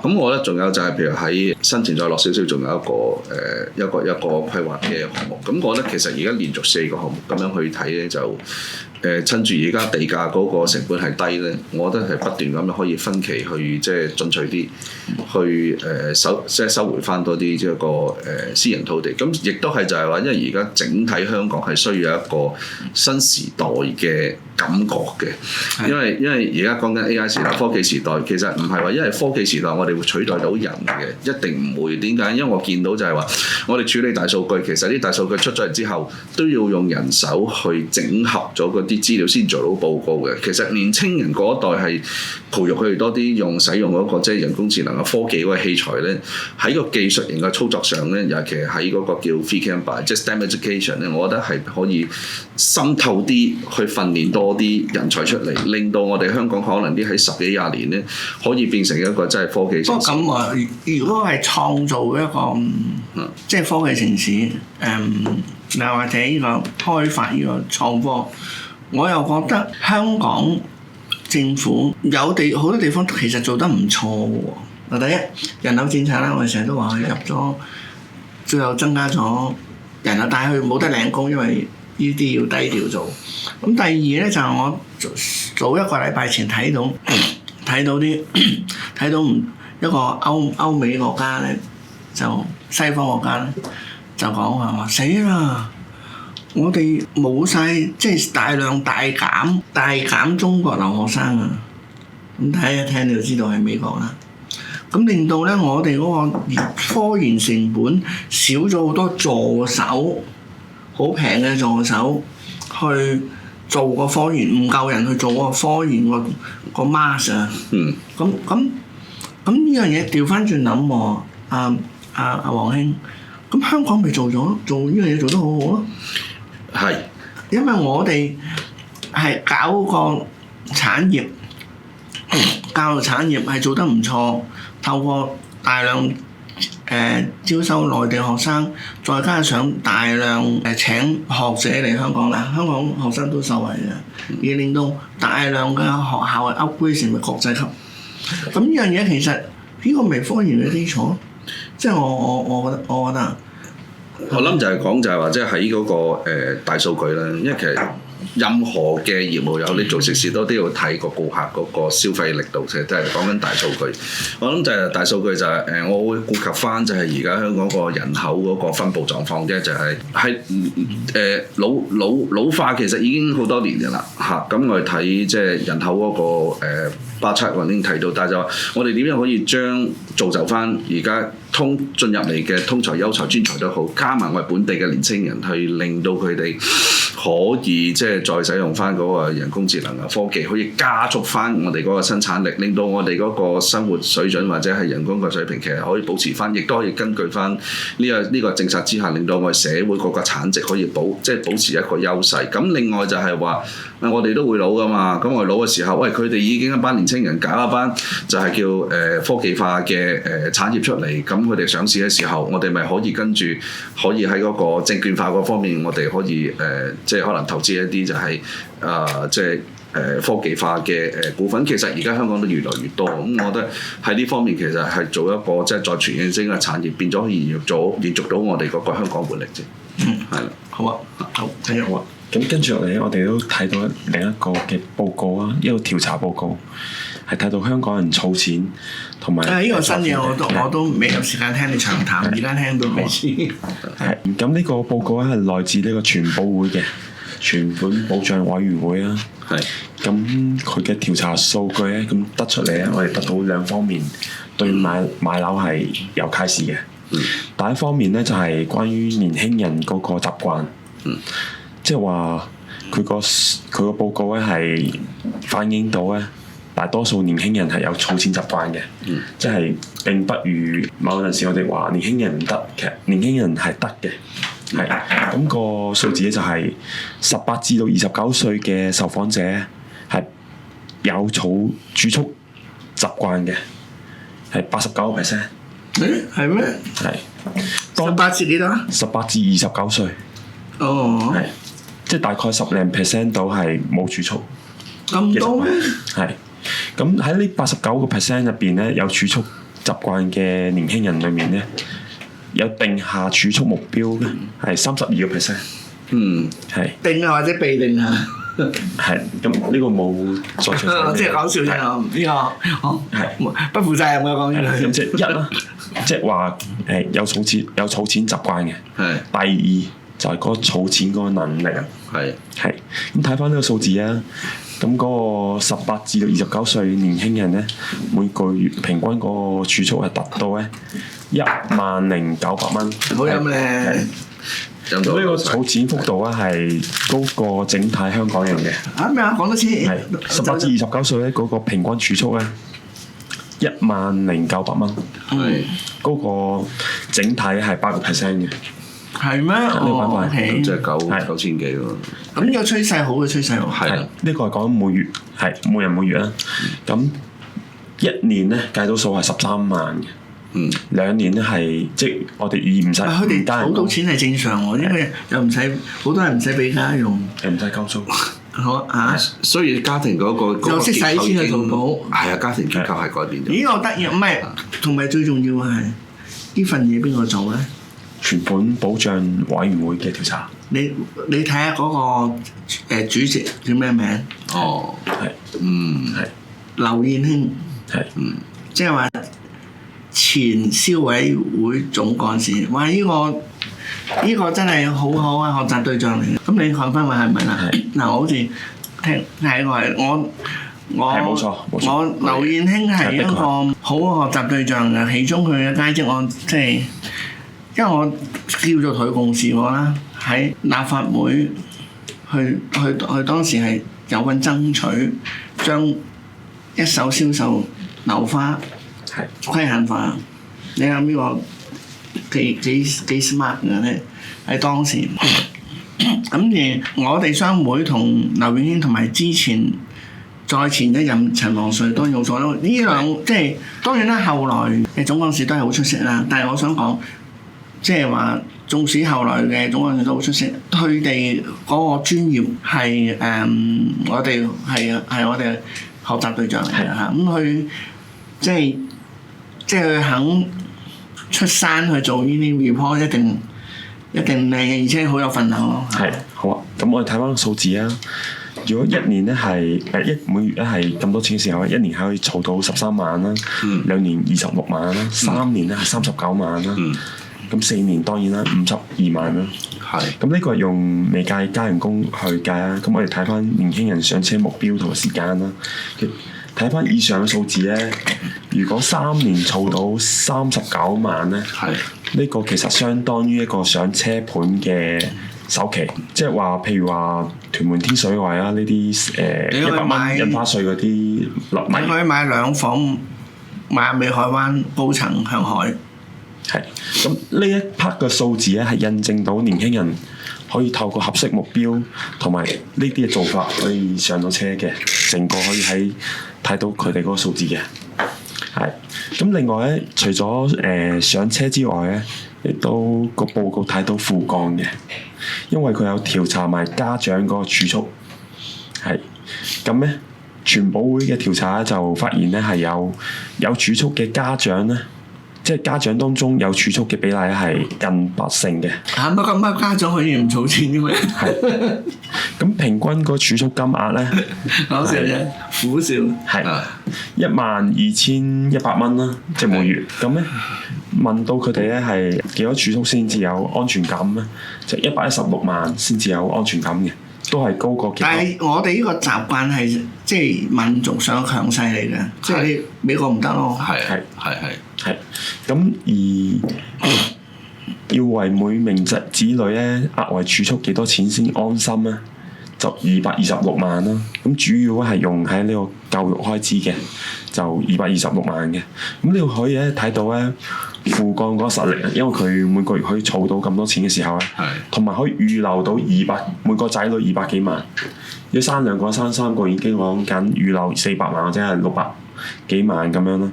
S4: 咁我覺得仲有就係譬如喺新田再落少少，仲有一個規劃嘅項目。咁我覺得其實而家連續4個項目咁樣去睇咧，就趁住而家地價嗰個成本係低咧，我覺得係不斷咁樣可以分期去即係進取啲，去收回翻多啲即係個私人土地。咁亦都係就係話，因為而家整體香港係需要一個新時代嘅感覺嘅，因為而家講緊 AI 時代、科技時代，其實唔係話因為科技時代我哋會取代到人嘅，一定唔會。點解？因為我見到就係話，我哋處理大數據，其實啲大數據出咗嚟之後，都要用人手去整合咗嗰啲資料先做到報告嘅。其實年青人嗰一代係培育佢哋多啲使用嗰個即係人工智能嘅科技嗰個器材咧，喺個技術型嘅操作上咧，尤其係喺嗰個叫 Free Camp 即係 STEM Education 咧，我覺得係可以滲透啲去訓練多啲人才出嚟，令到我哋香港可能啲喺10幾20年咧，可以變成一個真係科技城市。
S2: 不過咁如果係創造一個即係科技城市，又或者呢個開發呢個創科，我又覺得香港政府好多地方其實做得唔錯嘅喎。第一，人口政策啦，我哋成日都話佢入咗，最後增加咗人口，但係佢冇得領工，因為呢啲要低調做。咁第二咧就係我早1個禮拜前睇到一個歐美國家咧，就西方國家咧就講話死啦！我哋冇晒，即係大量大減中國留學生啊！咁睇一聽你就知道係美國啦。咁令到咧我哋嗰個科研成本少咗好多助手，好平嘅助手去做個科研，唔夠人去做個科研個 mask 啊。咁呢樣嘢調翻轉諗喎，黃兄，咁香港咪做呢樣嘢做得好好咯？
S4: 係，
S2: 因為我哋係搞個產業，教育產業係做得唔錯，透過大量招收內地學生，再加上大量請學者嚟香港啦，香港學生都受惠嘅，而令到大量嘅學校係 upgrade 成為國際級。咁呢樣嘢其實呢個咪科研嘅基礎，即係我覺得。
S4: 我諗就係講就係話，即係喺嗰個大數據啦，因為其實任何嘅業務有你做食肆都要睇個顧客嗰個消費力度，其實都係講緊大數據。我諗就係大數據就係我會顧及翻就係而家香港個人口嗰個分佈狀況啫，就係老化其實已經好多年㗎啦嚇。咁我哋睇即係人口嗰個巴測我已經提到，但係就話我哋點樣可以將造就翻而家進入嚟嘅通才、優才、專才都好，加埋我哋本地嘅年青人，去令到佢哋可以即係再使用翻嗰個人工智能嘅科技，可以加速翻我哋嗰個生產力，令到我哋嗰個生活水準或者係人工嘅水平其實可以保持翻，亦都可以根據翻呢個政策之下，令到我哋社會嗰個產值可以保持一個優勢。咁另外就係話，我哋都會老噶嘛，咁我哋老嘅時候，喂佢哋已經一班年青人搞一班就係叫科技化嘅產業出嚟，咁佢哋上市嘅時候，我哋咪可以跟住可以喺嗰個證券化嗰方面，我哋可以即係可能投資一啲就係即係科技化嘅股份。其實而家香港都越來越多，咁我覺得喺呢方面其實係做一個即係再傳衍性嘅產業，變咗可以延續到我哋嗰個香港活力啫。係啦，
S2: 好啊，好，睇好啊。
S3: 咁跟住落嚟，我哋都睇到另一個嘅報告啊，一個調查報告，係睇到香港人儲錢同埋。
S2: 呢個新嘢我都未有時間聽你長談，而家聽到未知。
S3: 係咁呢個報告咧係來自呢個存保會嘅存款保障委員會啊。
S4: 係。
S3: 咁佢嘅調查數據咧，咁得出嚟咧，我哋得到兩方面對買樓係有啟示嘅。第一方面咧就係關於年輕人嗰個習慣。即係話佢個報告咧係反映到咧，大多數年輕人係有儲錢習慣嘅，即係並不如某陣時我哋話年輕人唔得，其實年輕人係得嘅，係咁個數字咧就係18至到29歲嘅受訪者係有儲蓄習慣嘅，係89%。
S2: 係咩？
S3: 係。
S2: 18至幾多
S3: ？18至29歲。
S2: 哦。係。
S3: 即係大概10% 到係冇儲蓄，
S2: 咁多咩？
S3: 係咁喺呢89% 入邊咧，有儲蓄習慣嘅年輕人裏面咧，有定下儲蓄目標嘅係32%。係
S2: 定下或者被定下？
S3: 係咁呢個冇作出。
S2: 即係講笑啫，呢個係不負責任嘅講嘢。
S3: 咁即係一啦，即係話有儲錢習慣嘅。係。第二。就係嗰個儲錢嗰個能力啊，係咁睇翻呢個數字啊，咁嗰個18至到29歲年輕人咧，每個月平均嗰個儲蓄係達到咧10,900蚊，
S2: 好飲咧。
S3: 咁呢個儲錢幅度咧係高過整體香港人嘅。
S2: 啊咩啊？講多次。係
S3: 18至29歲咧，嗰個平均儲蓄咧10,900蚊，係高過整體係8%嘅。
S2: 係咩？哦，
S4: 咁即係9,000幾喎。
S2: 咁呢個趨勢好嘅趨勢喎。
S3: 係呢個係講每月係每人每月啦。咁一年咧計到數係13萬嘅。2年咧係即係我哋唔使。
S2: 佢哋儲到錢係正常喎，因為又唔使好多人唔使俾家用，
S3: 又唔使交租。
S2: 好啊，
S4: 所以家庭嗰個
S2: 又識使錢去淘寶。
S4: 係啊，家庭結構係改變咗。
S2: 咦！我得意，唔係，同埋最重要係呢份嘢邊個做咧？
S3: 存款保障委員會嘅調查，
S2: 你睇下嗰個主席叫咩名？
S4: 哦，
S3: 係，係
S2: 劉燕卿，
S3: 係，
S2: 即係話前消委會總幹事。哇！呢個真係好好嘅學習對象嚟嘅。咁你講翻話係咪啦？嗱，我好似聽係我
S3: 係冇錯，
S2: 我劉燕卿係一個好嘅學習對象嘅，其中佢嘅佳績我即係。因為我叫做佢共事過啦，喺立法會去當時係有份爭取將一手銷售樓花規限化。你諗呢個幾 smart 嘅咧？喺當時咁而我哋商會同劉燕卿同埋之前再前一任陳黃穗都有咗呢兩即係當然啦，後來嘅總幹事都係好出色啦。但係我想講。即係話，縱使後來嘅總幹事都好出色，佢哋嗰個專業係我哋係我哋學習對象嚟嘅嚇。咁佢即係佢肯出山去做呢啲 report，一定靚嘅，而且好有份量咯。
S3: 係好啊！咁我哋睇翻個數字啊。如果一年咧係每月咧係咁多錢嘅時候，一年係可以儲到13萬啦，2年26萬啦，3年咧係39萬啦。咁4年當然啦，52萬啦。係。咁呢個係用未計加人工去計啦。咁我哋睇翻年輕人上車目標同時間啦。睇翻以上嘅數字咧，如果3年儲到39萬咧，呢個其實相當於一個上車盤嘅首期，即係話譬如話屯門天水圍啊呢啲100蚊印花稅嗰啲落米，
S2: 你可以買2房馬尾海灣高層向海。
S3: 係咁呢一 part 嘅數字咧，係印證到年輕人可以透過合適目標同埋呢啲嘅做法可以上到車嘅，成個可以睇到佢哋嗰個數字嘅。係咁另外咧，除咗上車之外咧，亦都個報告睇到副幹嘅，因為佢有調查埋家長嗰個儲蓄。係咁咧，全保會嘅調查咧就發現咧係有儲蓄嘅家長咧。即係家長當中有儲蓄嘅比例係近80%嘅。
S2: 嚇乜家長可以唔儲錢嘅咩？
S3: 係。咁平均個儲蓄金額咧，
S2: 講笑啫，苦笑。
S3: 係12,100蚊啦，即係每月。咁咧問到佢哋咧係幾多儲蓄先至有安全感咧？就116萬先至有安全感嘅。都係高過幾多？
S2: 但係我哋呢個習慣係即係民族上強勢嚟嘅，即係你美國唔得咯。
S3: 係。咁而要為每名子女咧額外儲蓄幾多錢先安心咧？就226萬啦。咁主要係用喺呢個教育開支嘅，就226萬嘅。咁你可以咧睇到咧副幹嗰個實力，因為佢每個月可以儲到咁多錢嘅時候咧，同埋可以預留到每個仔女200幾萬。要生2個、生3個已經講緊預留400萬或者係600幾萬咁樣咯。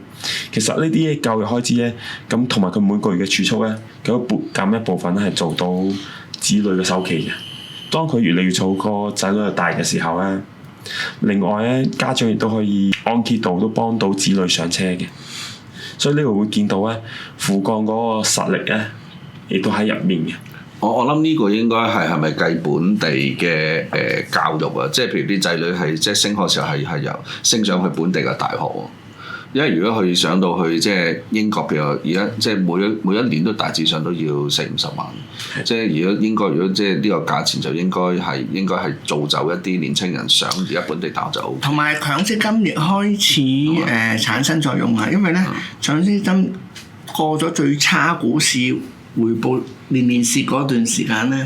S3: 其實呢啲教育開支咧，咁同埋佢每個月嘅儲蓄咧，佢撥減一部分咧係做到子女嘅首期嘅。當佢越嚟越儲，個仔女又大嘅時候咧，另外咧家長亦都可以按揭度都幫到子女上車嘅。所以呢度會見到咧副幹嗰個實力咧，亦都喺入面嘅。
S4: 我諗呢個應該係咪計本地嘅教育啊？即係譬如啲仔女係即係升學時候係由升上去本地嘅大學喎。因為如果佢上到去即係英國，譬如而家即係每一年都大致上都要40-50萬，即係如果即係呢個價錢就應該係造就一啲年青人上而家本地大學就 OK。同
S2: 埋強積金亦開始產生作用啊，因為咧強積金過咗最差股市回報年蝕嗰段時間咧，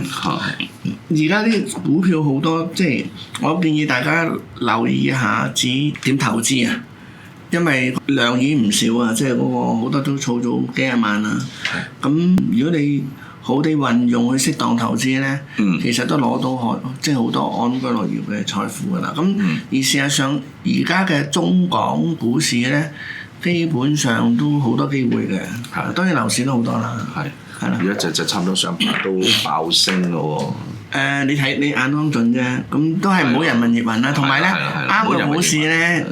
S2: 而家啲股票好多，即係我建議大家留意一下點投資啊。因為量已經唔少啊，即係嗰個好多都儲咗幾廿萬啦。咁如果你好啲運用去適當投資咧，其實都攞到即係好多安居樂業嘅財富㗎啦。咁而事實上，而家嘅中港股市咧，基本上都好多機會嘅。當然樓市都好多啦。係啦。
S4: 而家隻差唔多上排都爆升咯喎。
S2: 你睇你眼光準啫，咁都係唔好人云亦云啦。同埋咧，啱嘅股市咧。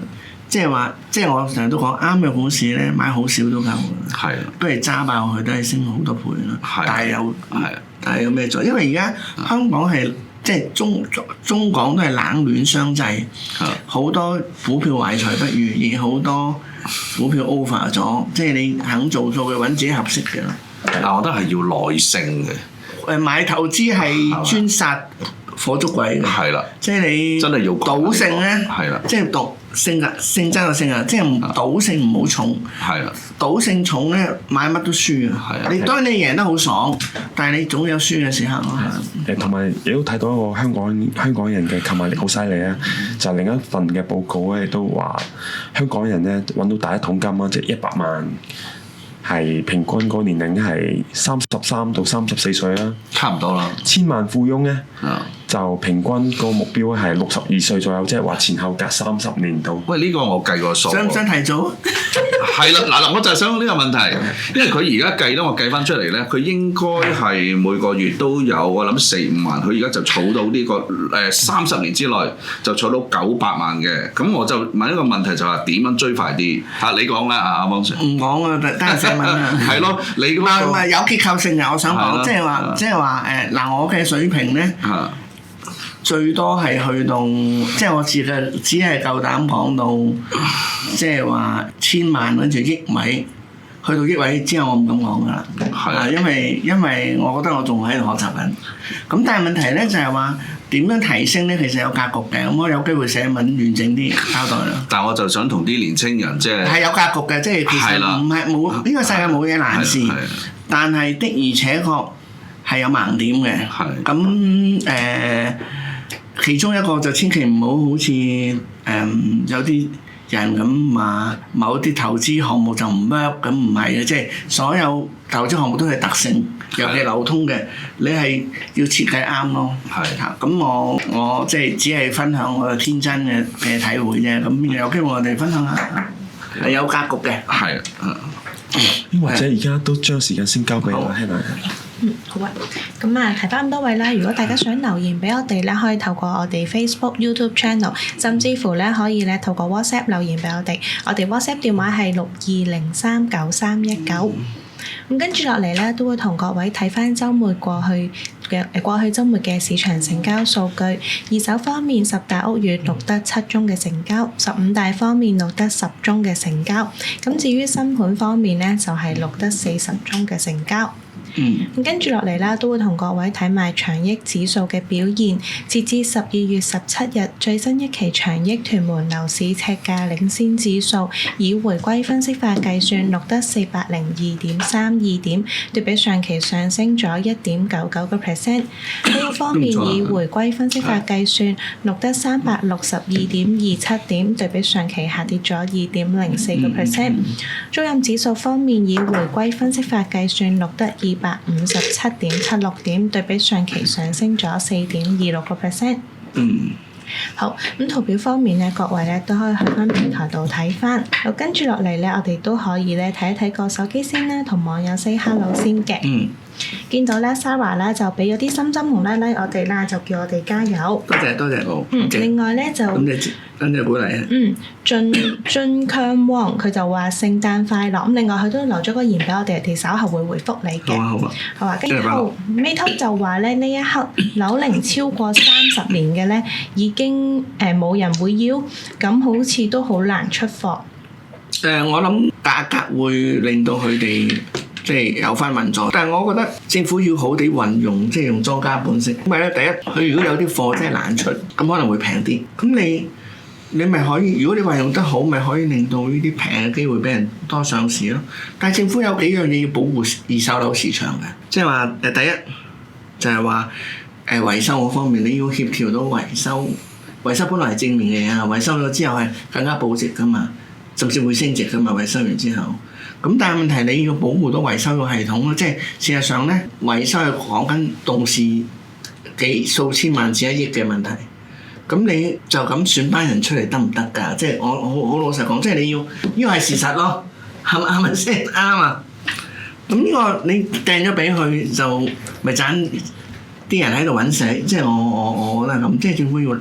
S2: 即係我成日都講啱嘅股市咧，買好少都夠㗎。不如揸爆佢都係升好多倍啦。但係有咩做？因為而家香港係即係中港都係冷暖相濟，好多股票懷才不遇，而好多股票 over 咗。即係你肯做數嘅揾自己合適嘅。
S4: 但我覺得係要耐性嘅。
S2: 買投資係專殺火燭鬼嘅。即係你
S4: 真係要
S2: 賭性咧。即係賭。性質個性啊，即係賭性唔好重。賭性重咧，買乜都輸啊。你當然你贏得好爽，但係你總有輸嘅時候咯。
S3: 同埋亦都睇到一個香港人嘅購買力好犀利啊！就另一份嘅報告咧，都話香港人咧揾到第一桶金啊，即係100萬，係平均個年齡係33到34歲啦。
S4: 差唔多啦。
S3: 千萬富翁咧。就平均個目標係62歲左右，即係話前後隔30年度。
S4: 喂，呢個我計過數。
S2: 想唔想提早？
S4: 係啦，嗱，我就係想講呢個問題，因為佢而家計咧，我計翻出嚟咧，佢應該係每個月都有我諗4-5萬，佢而家就儲到呢個30年之內就儲到900萬嘅。咁我就問一個問題，就係點樣追快啲？嚇，你講啦，阿汪 Sir。唔
S2: 講啊，單人寫文啊。
S4: 係咯，你嗰個。唔係
S2: 有結構性嘅，我想講，即係話嗱，我嘅水平咧。最多係去到，即係我只係夠膽講到，即係話1000萬跟住億位，去到億位之後我唔敢講㗎啦。因為我覺得我仲喺度學習緊。咁但係問題咧就係話點樣提升咧？其實有格局嘅。咁我有機會寫文完整啲交代啦。
S4: 但係我就想同啲年青人即係
S2: 有格局嘅，即係其實唔係冇呢個世界冇嘢難事，但係的而且確。係係有盲點嘅。
S4: 係
S2: 咁其中一個就千祈唔好似有啲人咁話某啲投資項目就唔 work， 咁唔係嘅，即係所有投資項目都係特性，尤其流通嘅，你係要設計啱咯。
S4: 係
S2: 咁我即係只係分享我嘅天真嘅體會啫。咁有機會我哋分享下，係有格局嘅。
S4: 係
S3: 或者而家都將時間先交俾阿 Hannah。
S1: 好啊。咁啊，提翻咁多位啦。如果大家想留言俾我哋咧，可以透過我哋 Facebook、YouTube Channel， 甚至乎咧可以咧透過 WhatsApp 留言俾我哋。我哋 WhatsApp 電話係62039319。咁跟住落嚟咧，都會同各位睇翻週末過去週末嘅市場成交數據。二手方面，10大屋苑錄得7宗嘅成交，15大方面錄得10宗嘅成交。咁至於新盤方面咧，就係錄得40宗嘅成交。咁跟住落嚟啦，都會同各位睇埋長益指數嘅表現。截至12月17日，最新一期長益屯門樓市尺價領先指數以回歸分析法計算，錄得402.32點，對比上期上升咗1.99%。呢個方面以回歸分析法計算，錄得362.27點，對比上期下跌咗2.04%。租賃指數方面以回歸分析法計算，錄得257.76點，對比上期上升咗4.26%。好，咁圖表方面咧，各位咧都可以去翻平台度睇翻。咁跟住落嚟咧，我哋都可以咧睇一睇個手機先啦，同網友 say hello 先嘅。見到咧 Sarah 咧就俾咗啲心心同咧我哋啦，就叫我哋加油。
S2: 多謝，好。
S1: 另外咧就
S2: 跟住鼓勵啊。
S1: 俊強旺佢就話聖誕快樂。咁另外佢都留咗個言俾我哋稍後會回覆你嘅。好啊。跟住Maytop就話咧呢一刻樓齡超過30年嘅咧已經冇人會要，咁好似都好難出貨。
S2: 我諗價格會令到佢哋即係有翻運作，但係我覺得政府要好地運用，即係用莊家本色。因為咧，第一佢如果有啲貨真係難出，咁可能會平啲。咁你咪可以，如果你運用得好，咪可以令到呢啲平嘅機會俾人多上市咯。但係政府有幾樣嘢要保護二手樓市場嘅，即係話第一就係話維修嗰方面，你要協調到維修本來係正面嘅嘢啊，維修咗之後係更加保值噶嘛，甚至會升值噶嘛，維修完之後。咁但係問題你要保護到維修個系統咯，即係事實上咧，維修係講緊動輒數千萬至1億嘅問題。咁你就咁選班人出嚟得唔得㗎？即係我好老實講，即係你要呢個係事實咯，係咪先啱啊？咁呢個你掟咗俾佢就咪賺啲人喺度揾食，即係我覺得咁，即係政府要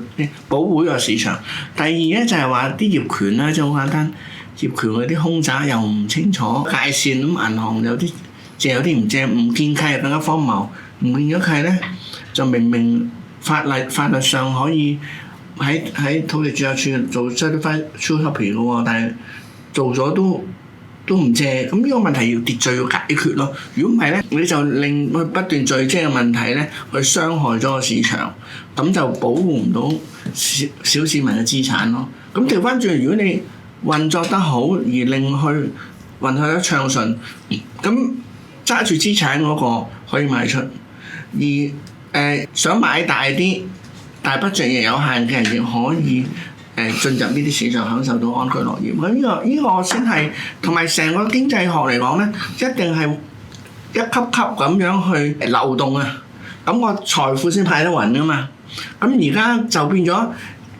S2: 保護呢個市場。第二咧就係話啲業權咧，即係好簡單，業權嗰啲空宅又唔清楚界線，咁銀行有啲借有啲唔借，唔見契又更加荒謬，唔見咗契咧就明法律上可以喺土地註冊處做 certified true copy 嘅喎，但係做咗都唔借，咁呢個問題要秩序要解決咯。如果唔係咧，你就令佢不斷聚積嘅問題咧，去傷害咗個市場，咁就保護唔到小市民嘅資產咯。咁調翻轉，如果你運作得好而令佢運作得暢順，咁揸住資產嗰個可以賣出，而想買大啲，但係budget亦有限嘅人亦可以進入呢啲市場，享受到安居樂業。咁呢個先係同埋成個經濟學嚟講咧，一定係一級級咁樣去流動啊！咁個財富先派得勻噶嘛。咁而家就變咗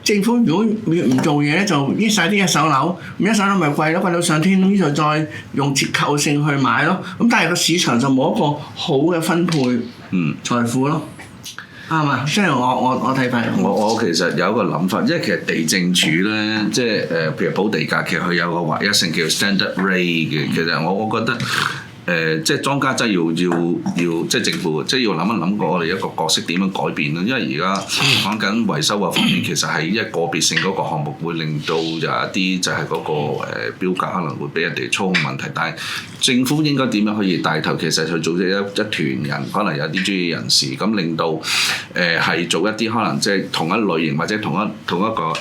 S2: 政府如果唔做嘢咧，就益晒啲一手樓，咁一手樓咪貴咯，貴到上天，咁就再用折扣性去買咯。咁但係個市場就冇一個好嘅分配財富咯。啱啊！即係我睇法。
S4: 我其實有一個諗法，因為其實地政署咧，即係譬如補地價，其實佢有個劃一性叫 standard rate 嘅。其實我覺得即係莊家真係要即係政府即係要諗一諗過我哋一個角色點樣改變咯。因為而家講緊維修嘅方面，其實係一個別性嗰個項目會令到有一啲就係嗰個標價可能會俾人哋操控問題，但係政府應該點樣可以帶頭，其實去組織一團人，可能有啲專業人士，咁令到係做一啲可能即係同一類型或者同一個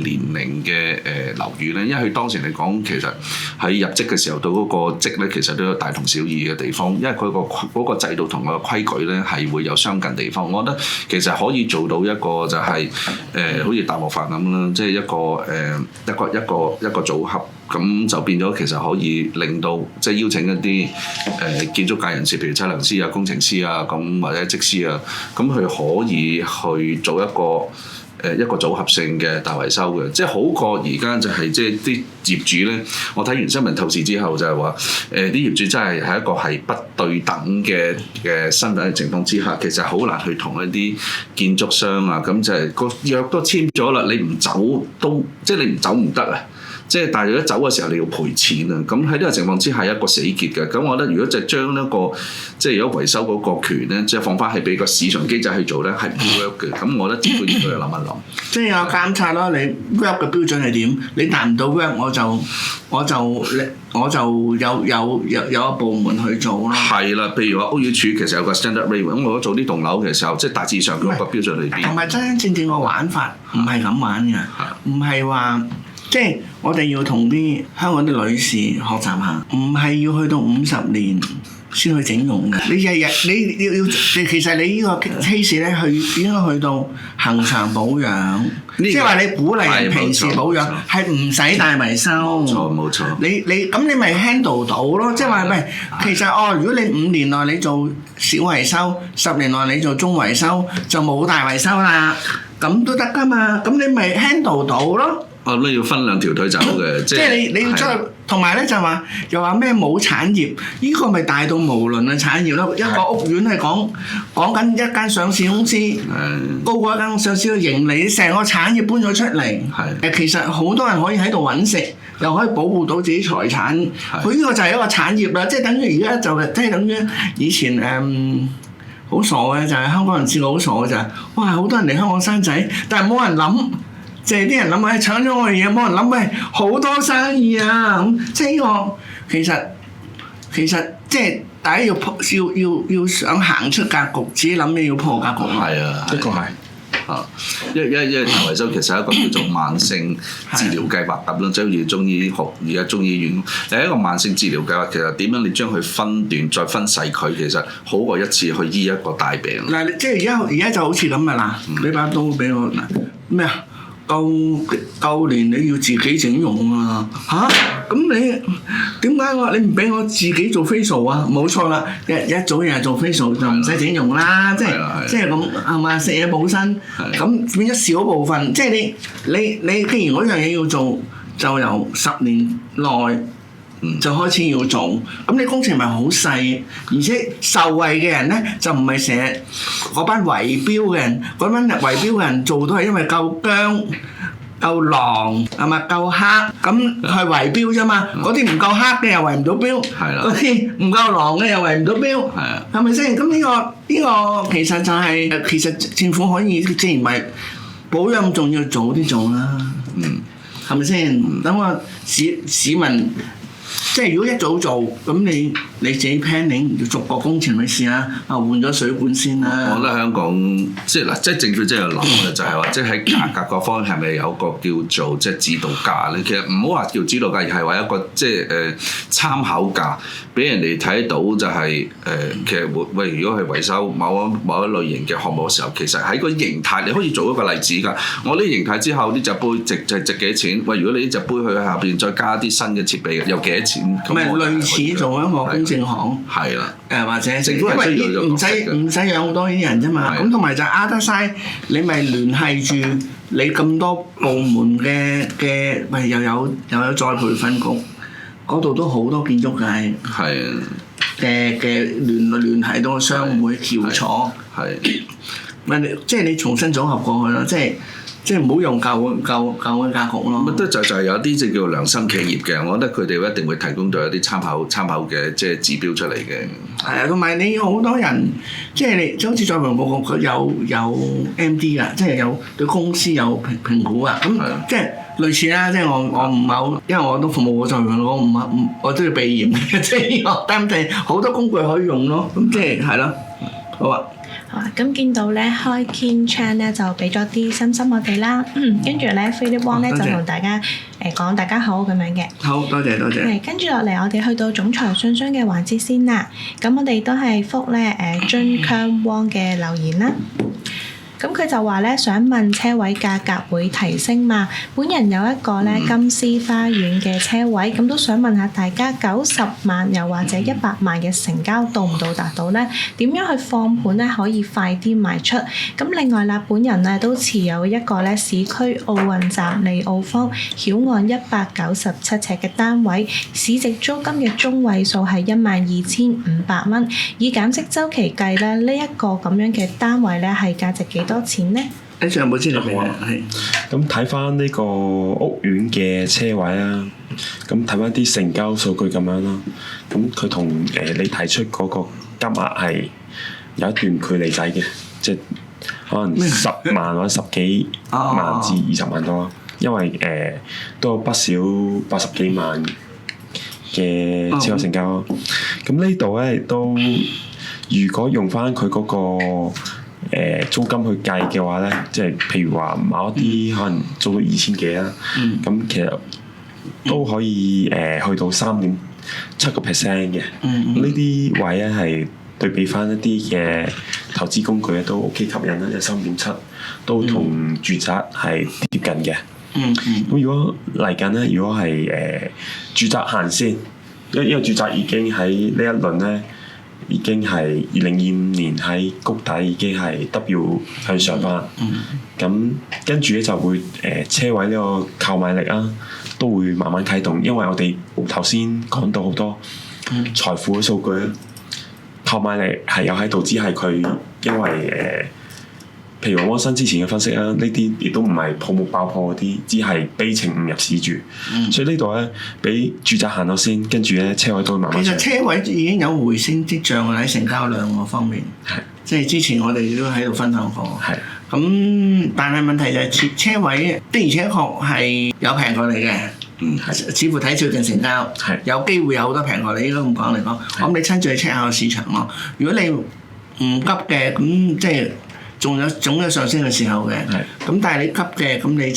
S4: 年齡嘅樓宇咧，因為佢當時嚟講，其實喺入職嘅時候到嗰個職咧，其實都有大同小異嘅地方，因為佢嗰個制度同個規矩咧係會有相近地方。我覺得其實可以做到一個就係好似大鑊飯咁啦，即係一個組合。咁就變咗，其實可以令到即係邀請一啲建築界人士，譬如測量師啊、工程師啊，咁或者則師啊，咁佢可以去做一個組合性嘅大維修嘅，即係好過而家就係即係啲業主咧。我睇完新聞透視之後就係話，啲業主真係喺一個係不對等嘅身份嘅情況之下，其實好難去同一啲建築商啊，咁就係個約都簽咗啦，你唔走都即係你唔走唔得啊！即係，但係如果走嘅時候你要賠錢啊！咁喺呢個情況之下，一個死結嘅。咁我覺得，如果就將一個即係如果維修嗰個權咧，即係放翻係俾個市場機制去做咧，係唔 work 嘅。咁我覺得政府應該要諗一諗。
S2: 即係有監察咯，你 work 嘅標準係點？你達唔到 work，我就有一部門去做咯。係
S4: 啦，譬如話屋宇署其實有個 standard rate，咁我做呢棟樓嘅時候，即係大致上嗰個標準裏邊。同埋
S2: 真正個玩法唔係咁玩嘅，唔係話。即係我哋要同啲香港啲女士學習下，唔係要去到50年先去整容嘅。你日日你要，其實你呢個 case 咧，應該去到恆常保養，即係話你鼓勵人平時保養，係唔使大維修。
S4: 冇錯。
S2: 你咪 handle 到咯，即係話咪其實如果你5年內你做小維修，10年內你做中維修，就冇大維修啦，咁都得㗎嘛，咁你咪 handle 到咯。
S4: 我諗要分2條腿走嘅，
S2: 即係你要再同埋咧就話又話咩冇產業，呢個咪大到無倫嘅產業咯。一個屋苑係講緊一間上市公司，高過一間上市嘅盈利，成個產業搬咗出嚟。其實好多人可以喺度揾食，又可以保護到自己財產。佢呢個就係一個產業啦，即係等於而家就即係等於以前好傻嘅就係香港人試過好傻嘅就係，哇！好多人嚟香港生仔，但係冇人諗。即係啲人諗搶咗我嘅嘢，冇人諗好多生意啊！咁即係呢個其實即係大家要想行出格局，自己諗嘢要破格局。
S4: 係啊，的確係。因為大維修其實係一個叫做慢性治療計劃咁咯，即係好似中醫學而家中醫院，係一個慢性治療計劃。其實點樣你將佢分段再分細佢，其實好過一次去醫一個大病。
S2: 嗱，即係而家就好似咁嘅啦，你把刀俾我嗱咩啊？舊年你要自己整容啊嚇？咁你點解你唔俾我自己做 facial 啊？冇錯啦，一早日做 facial 就唔使整容啦，即係咁係嘛？食嘢補身，咁變咗少部分。即係你既然嗰樣嘢要做，就由10年內就開始要做。咁你工程咪好細，而且受惠嘅人咧就唔係成日嗰班圍標嘅人，嗰班圍標嘅人做都係因為夠薑、夠狼係咪夠黑咁去圍標啫嘛？嗰啲唔夠黑嘅又圍唔到標，嗰啲唔夠狼嘅又圍唔到標，係咪先？咁呢個其實就係其實政府可以既然唔係保養仲要早啲做啦，係咪先？等個市民。即係如果一早做，咁你自己 planning 要逐個工程去試下，換咗水管先啦。
S4: 我覺得香港即係政府真係有諗嘅，就係話即係喺價格各方面係咪有個叫做即係指導價咧？其實唔好話叫指導價，而係話一個即係參考價，俾人哋睇到就係其實喂，如果係維修某一類型嘅項目嘅時候，其實喺個形態你可以做一個例子㗎。我呢形態之後呢隻杯值幾多錢？喂，如果你呢隻杯去下邊再加啲新嘅設備，有幾多錢？
S2: 咁咪類似做一個公證行，
S4: 係啦，
S2: 或者因為唔使養好多呢啲人啫嘛。咁同埋就other side，你咪聯繫住你咁多部門嘅，咪又有再培訓局，嗰度都好多建築界嘅聯繫到商會翹楚，即係你重新組合過去咯，即係唔好用舊嘅格局咯。
S4: 咁就係有啲即係叫良心企業嘅，我覺得佢哋一定會提供到一啲參考嘅即係指標出嚟嘅。
S2: 係啊，同埋你好多人，即係你好似在環局佢有 MD 㗎，即係有對公司有評估啊。咁即係類似啦，即係我唔係好，因為我都服務過在用，我都要避嫌嘅，即係但係好多工具可以用咯，咁即係係咯，好啊。
S1: 好啊，咁見到咧開 Kin Chan 咧就俾咗啲心心我哋啦，跟住咧 Philip Wong 咧就同大家講大家好咁樣嘅。
S2: 好，多謝多謝。
S1: 係，跟住落嚟我哋去到總裁信箱嘅環節先啦。咁我哋都係覆咧Jun Kang Wong 嘅留言啦。咁佢就話咧想問車位價格會提升嘛？本人有一個咧金絲花園嘅車位，咁都想問下大家90萬又或者100萬嘅成交到唔到達到咧？點樣去放盤咧可以快啲賣出？咁另外啦，本人咧都持有一個咧市區奧運站利奧坊曉岸197尺嘅單位，市值租金嘅中位數係12,500蚊，以減息週期計咧，呢一個咁樣嘅單位咧係價值幾多錢呢？
S2: 你仲有冇資料俾我？係。
S3: 咁睇翻呢個屋苑嘅車位啊，咁睇翻啲成交數據咁樣啦。咁佢同你提出嗰個金額係有一段距離仔嘅，即係可能10萬或者10幾萬至20萬多。因為都有不少80幾萬嘅車位成交。咁呢度咧都如果用翻佢嗰個租金去計嘅話咧，即係譬如話某一啲可能租到2000幾啦，咁其實都可以去到3.7%嘅。呢啲位咧係對比翻一啲嘅投資工具咧都 OK 吸引啦，有3.7都同住宅係貼近嘅。咁如果嚟緊咧，如果係住宅行先，因為住宅已經喺呢一輪咧。已經係2025年喺谷底已經係 W 向上翻，咁跟住咧就會車位呢個購買力啊都會慢慢啟動，因為我哋頭先講到好多財富嘅數據啊，購買力係有喺度，只係佢因為譬如汪生之前嘅分析啊，呢啲亦都唔係泡沫爆破嗰啲，只係悲情誤入市住，所以呢度咧俾住宅行咗先，跟住咧車位都會慢慢上。
S2: 其實車位已經有回升跡象喺成交量嗰方面，即係之前我哋都喺度分享過。咁但係問題就係車位的而且確係有平過你嘅，似乎睇照定成交，有機會有好多平過你。應該咁講嚟講，我諗你親自去 check 下個市場咯。如果你唔急嘅，咁即係。總有上升嘅時候嘅，咁但係你急嘅，咁你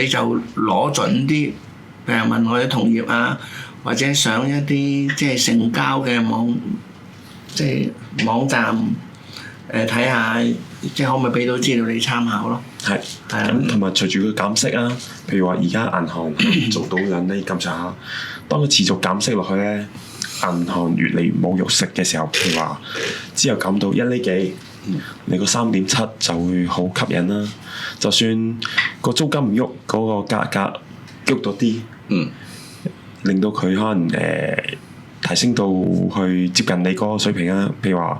S2: 就攞準啲，譬如問我哋同業啊，或者上一啲即係成交嘅網站，睇下即係可唔可以俾到資料你參考咯。係
S3: 咁同埋隨住佢減息啊，譬如話而家銀行做到2厘咁上下，當佢持續減息落去咧，銀行越嚟越冇肉食嘅時候，譬如話之後減到1厘幾。你個3.7就會好吸引啦，就算個租金唔喐，嗰個價格喐到啲，令到佢可能提升到去接近你嗰個水平啊。譬如話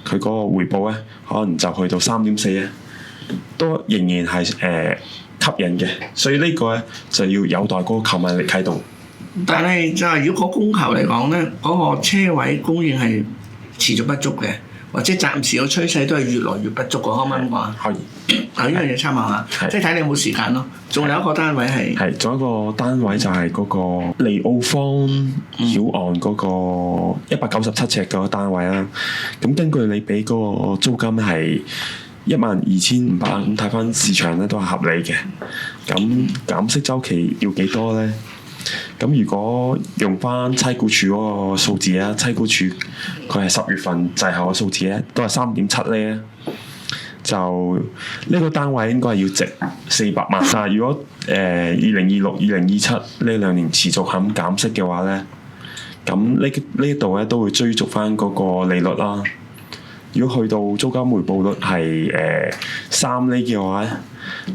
S3: 佢嗰個回報咧，可能就去到3.4啊，都仍然係吸引嘅。所以呢個咧就要有待嗰個購買力啟動。
S2: 但係就係如果個供求嚟講咧，嗰個車位供應係持續不足嘅。或者暫時個趨勢都係越來越不足嘅，可唔可以咁講？可以，呢樣嘢參考下，即係睇你有冇時間咯。仲有一個單位係，
S3: 仲有一個單位就係嗰個利奧坊曉岸嗰個197尺嗰個單位啦。咁根據你俾嗰個租金係12,500，咁睇翻市場咧都係合理嘅。咁減息週期要幾多咧？咁如果用翻差估署嗰個數字啊，差估署佢係10月份滯後嘅數字咧，都係3.7咧，就呢個單位應該係要值400萬。但係如果2026、2027呢2年持續肯減息嘅話咧，咁呢度咧都會追逐翻嗰個利率啦。如果去到租金回報率係3厘嘅話咧，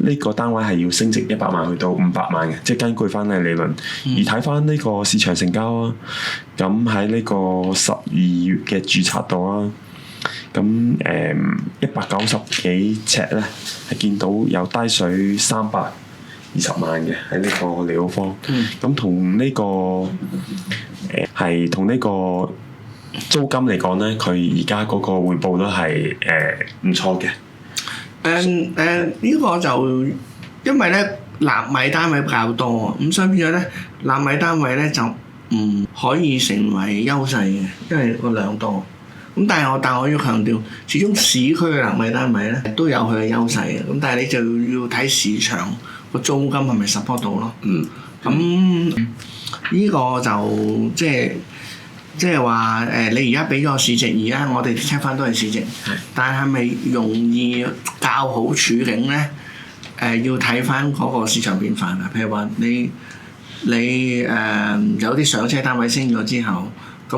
S3: 呢個單位係要升值100萬去到500萬嘅，即係根據翻嘅理論。而睇翻呢個市場成交啊，咁喺呢個12月嘅註冊度啊，咁190幾尺咧係見到有低水320萬嘅喺呢個利奧坊。咁同呢個係同呢個租金嚟講咧，佢而家嗰個回報率係唔錯嘅。
S2: 呢個就因為咧納米單位比較多，咁所以變咗咧納米單位咧就唔可以成為優勢嘅，因為個量多。咁但係我要強調，始終市區嘅納米單位咧都有佢嘅優勢嘅。咁但係你就要睇市場個租金係咪 support 到咯。咁呢個就即係話你而家俾咗市值，而家我哋 check 翻都係市值，但係咪容易較好處境咧？要睇翻嗰個市場變化㗎。譬如話你有啲上車單位升咗之後。咁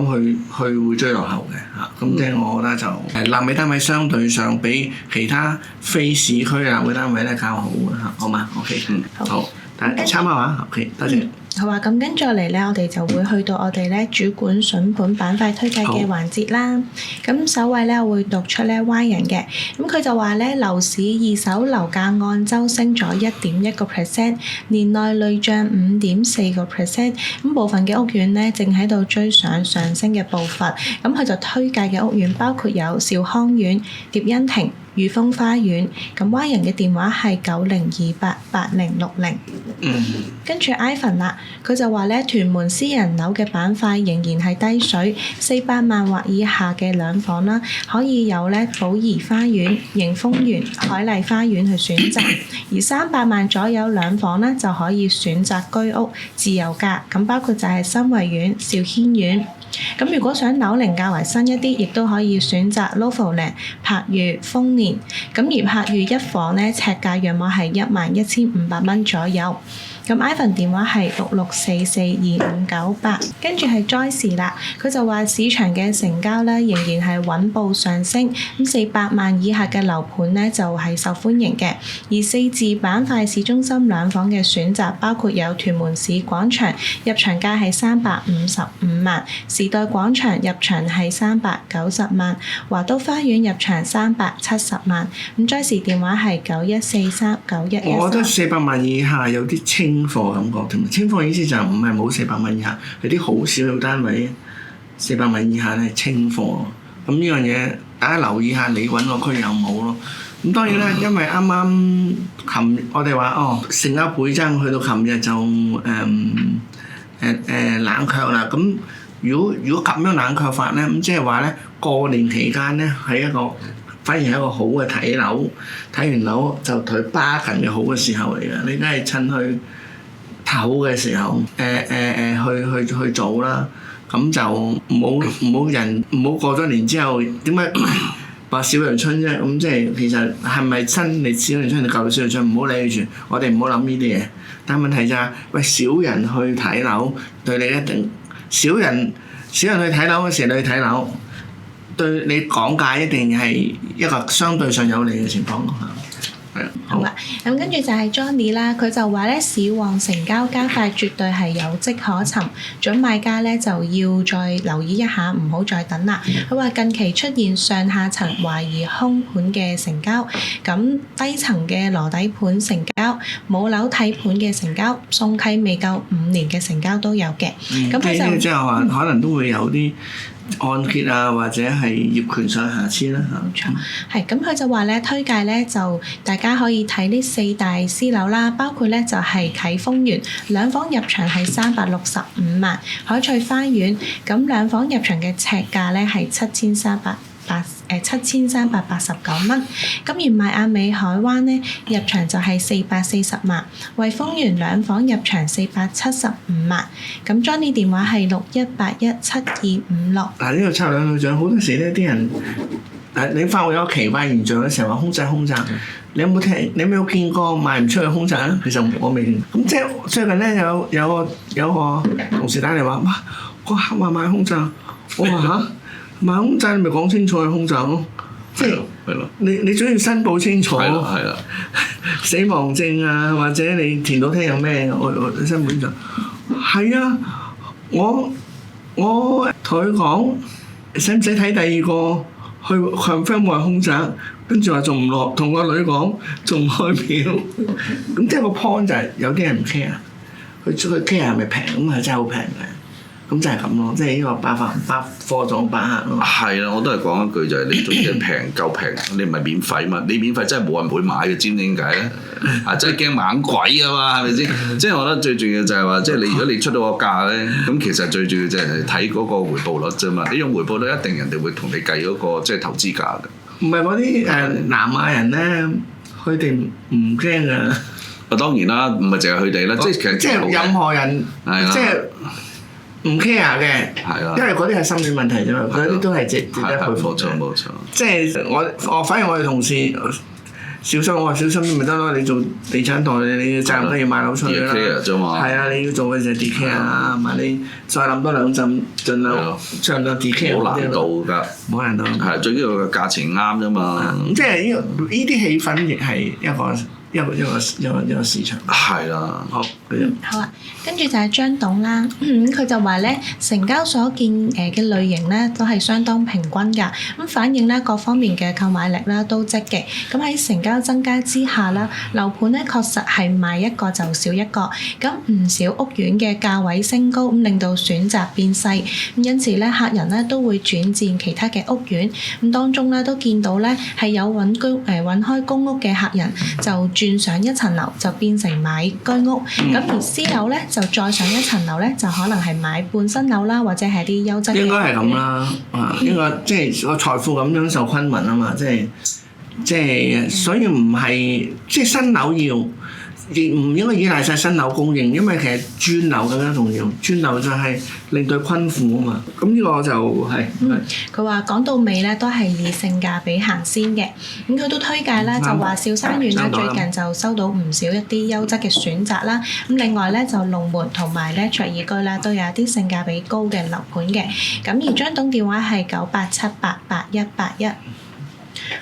S2: 佢會追落後嘅嚇，咁即係我覺得就納米單位相對上比其他非市區嘅納米單位咧較好嘅嚇，好嘛 ？OK， 好，但係參考下 ，OK， 多謝。
S1: 好啊，咁跟住嚟咧，我哋就會去到我哋咧主管筍盤板塊推介嘅環節啦。咁首位咧，我會讀出咧 Y 人嘅，咁佢就話咧樓市二手樓價按週升咗1.1%，年內累漲5.4%。咁部分嘅屋苑咧正喺度追上升嘅步伐。咁佢就推介嘅屋苑包括有兆康苑、蝶欣庭、裕豐花園。咁 Y 人嘅電話係90288060。跟住 Ivan 啦，佢就話咧屯門私人樓嘅板塊仍然係低水，400萬或以下嘅兩房啦，可以有咧寶怡花園、盈豐園、海麗花園去選擇，而300萬左右兩房咧就可以選擇居屋自由價，咁包括就係新維園、兆軒苑。咁如果想樓齡較為新一啲，亦都可以選擇 Lofoland、柏御、豐年。咁而柏御一房咧尺價約莫係11,500蚊左右。咁 Ivan 電話係66442598，跟住係 Joyce 啦，佢就話市場嘅成交咧仍然係穩步上升，咁400萬以下嘅樓盤咧就係受歡迎嘅，而4字板塊市中心兩房嘅選擇包括有屯門市廣場，入場價係355萬，時代廣場入場係390萬，華都花園入場370萬。咁 Joyce 電話係91439113。
S2: 我覺得400萬以下有啲清貨感覺添，清貨意思就唔係冇400萬以下，係啲好少嘅單位400萬以下咧係清貨。咁呢樣嘢大家留意下，你揾個區有冇咯？咁當然啦，因為啱啱我哋話成交倍增，去到琴日就冷卻啦。咁如果咁樣冷卻法咧，咁即係話咧過年期間咧係一個反而係一個好嘅睇完樓就佢巴緊嘅好嘅時候嚟嘅，你梗係趁佢唞嘅時候，去做啦。咁就唔好過咗年之後點解話小陽春啫？咁即係其實係咪新你小陽春定舊小陽春？唔好理佢住，我哋唔好諗呢啲嘢。但問題就係喂少人去睇樓，對你一定少人去睇樓嘅時候，你去睇樓。對你講價一定係一個相對上有利嘅情況咯嚇。
S1: 好啊，咁跟住就係 Johnny 啦，佢就話咧市旺成交加快，絕對係有跡可尋，準買家咧就要再留意一下，唔好再等啦。佢話近期出現上下層懷疑空盤嘅成交，咁低層嘅羅底盤成交，冇樓睇盤嘅成交，送契未夠5年嘅成交都有嘅。咁佢就
S2: 即係話可能都會有啲按揭啊，或者係業權上瑕疵啦嚇。
S1: 冇錯，係咁佢就話咧推介咧就大家可以睇呢4大私樓啦，包括咧就係啟豐園兩房入場係365萬，海翠花園咁兩房入場嘅尺價咧係7,389蚊，咁而邁亞美海灣咧入場就係440萬，惠豐園兩房入場475萬。咁 Johnny 電話係61817256。
S2: 嗱呢個策略對象好多時咧啲人你發覺有個奇怪現象嘅時候話空宅，你有冇聽？你有冇見過賣唔出去空宅啊？其實我未見。咁即係最近咧有個同事打嚟話，哇個客話賣空宅，我話嚇。買空宅你咪講清楚係空宅咯，即係你總要申報清楚，死亡證啊，或者你填到聽有咩，我申報清楚。係啊，我同佢講，使唔使睇第二個去 confirm 我係空宅？跟住話仲唔落，同個女講仲唔開票。咁即係個 point 就係有啲人唔 care，佢 care 係咪平咁係真係好平嘅。咁就係咁咯，即係呢個百貨撞百客咯。
S4: 係啦，我都係講一句就係你做嘢平夠平，你唔係免費嘛？你免費真係冇人會買嘅，知唔知點解咧？啊，真係驚猛鬼啊嘛，係咪先？即係我覺得最重要就係話，即係你如果你出到個價咧，咁其實最重要就係睇嗰個回報率啫嘛。你用回報率一定人哋會同你計嗰個即係投資價嘅。
S2: 唔係嗰啲南亞人咧，佢哋唔驚㗎。
S4: 啊，當然啦，唔係淨係佢哋啦，即係其實
S2: 即係任何人，即係唔 care 嘅，因為嗰啲係心理問題啫嘛，嗰啲都係值得佩服嘅。
S4: 冇錯。
S2: 即係我反而我哋同事小心，我話小心咪得咯。你做地產代理，你嘅責任都要賣樓出去啦。係啊，你要做嘅就係 declare 啊，同埋你再諗多兩陣，盡量盡量 declare。
S4: 冇難度㗎，冇難度。係最緊要個價錢啱啫嘛。
S2: 即係呢啲氣氛亦係一個市場。係啦，好。
S1: 好啊，跟住就係張董啦，佢就話咧，成交所見嘅類型咧都係相當平均㗎，咁反映咧各方面嘅購買力啦都積極，咁喺成交增加之下啦，樓盤咧確實係賣一個就少一個，咁唔少屋苑嘅價位升高，咁令到選擇變細，咁因此咧客人咧都會轉戰其他嘅屋苑，咁當中咧都見到咧係有揾開公屋嘅客人就轉上一層樓就變成買居屋，咁而私樓咧就再上一層樓咧就可能係買半新樓啦，或者係啲優質嘅。應該係咁啦，應該即係個財富咁樣受均勻啊嘛，即係所以唔係即係新樓要。亦唔應該依賴晒新樓供應，因為其實轉樓更加重要。轉樓就係令對坤富啊嘛。咁呢個就係。佢話講到尾咧，都係以性價比行先嘅。咁佢都推介啦，就話兆山苑咧最近就收到唔少一啲優質嘅選擇啦。咁另外咧就龍門同埋咧卓爾居咧都有一啲性價比高嘅樓盤嘅。咁而張董電話係98788181。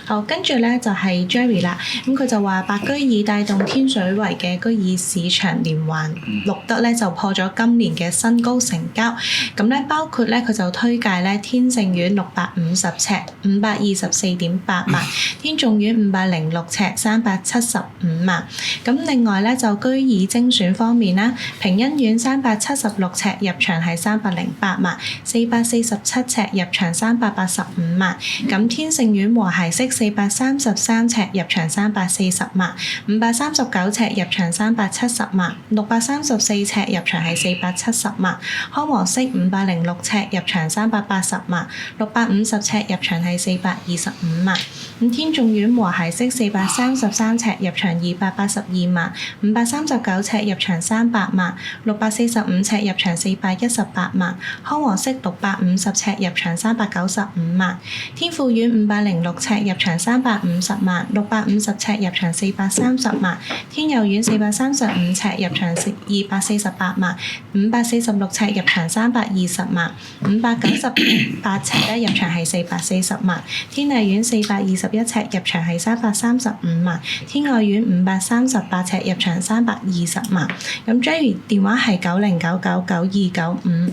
S1: 好，跟住咧就係 Jerry 啦，咁佢就話白居二帶動天水圍嘅居二市場連環錄得咧就破咗今年嘅新高成交，咁咧包括咧佢就推介咧天盛苑650尺524.8萬，天頌苑506尺375萬，咁另外咧就居二精選方面啦，平欣苑376尺入場係308萬，447尺入場385萬，咁天盛苑和諧式433尺入場340萬，539尺入場370萬，634尺入場係470萬，康和式506尺入場380萬，650尺入場係425萬，咁天頌苑和諧式433尺入場282萬，539尺入場300萬，645尺入場418萬，康和式650尺入場395萬，天富苑506尺入場350萬，650尺入場430萬，天佑苑435尺入場248萬，546尺入場320萬，598尺咧入場係440萬，天麗苑421尺入場係335萬，天愛苑538尺入場320萬。咁 Jerry 電話係90999295。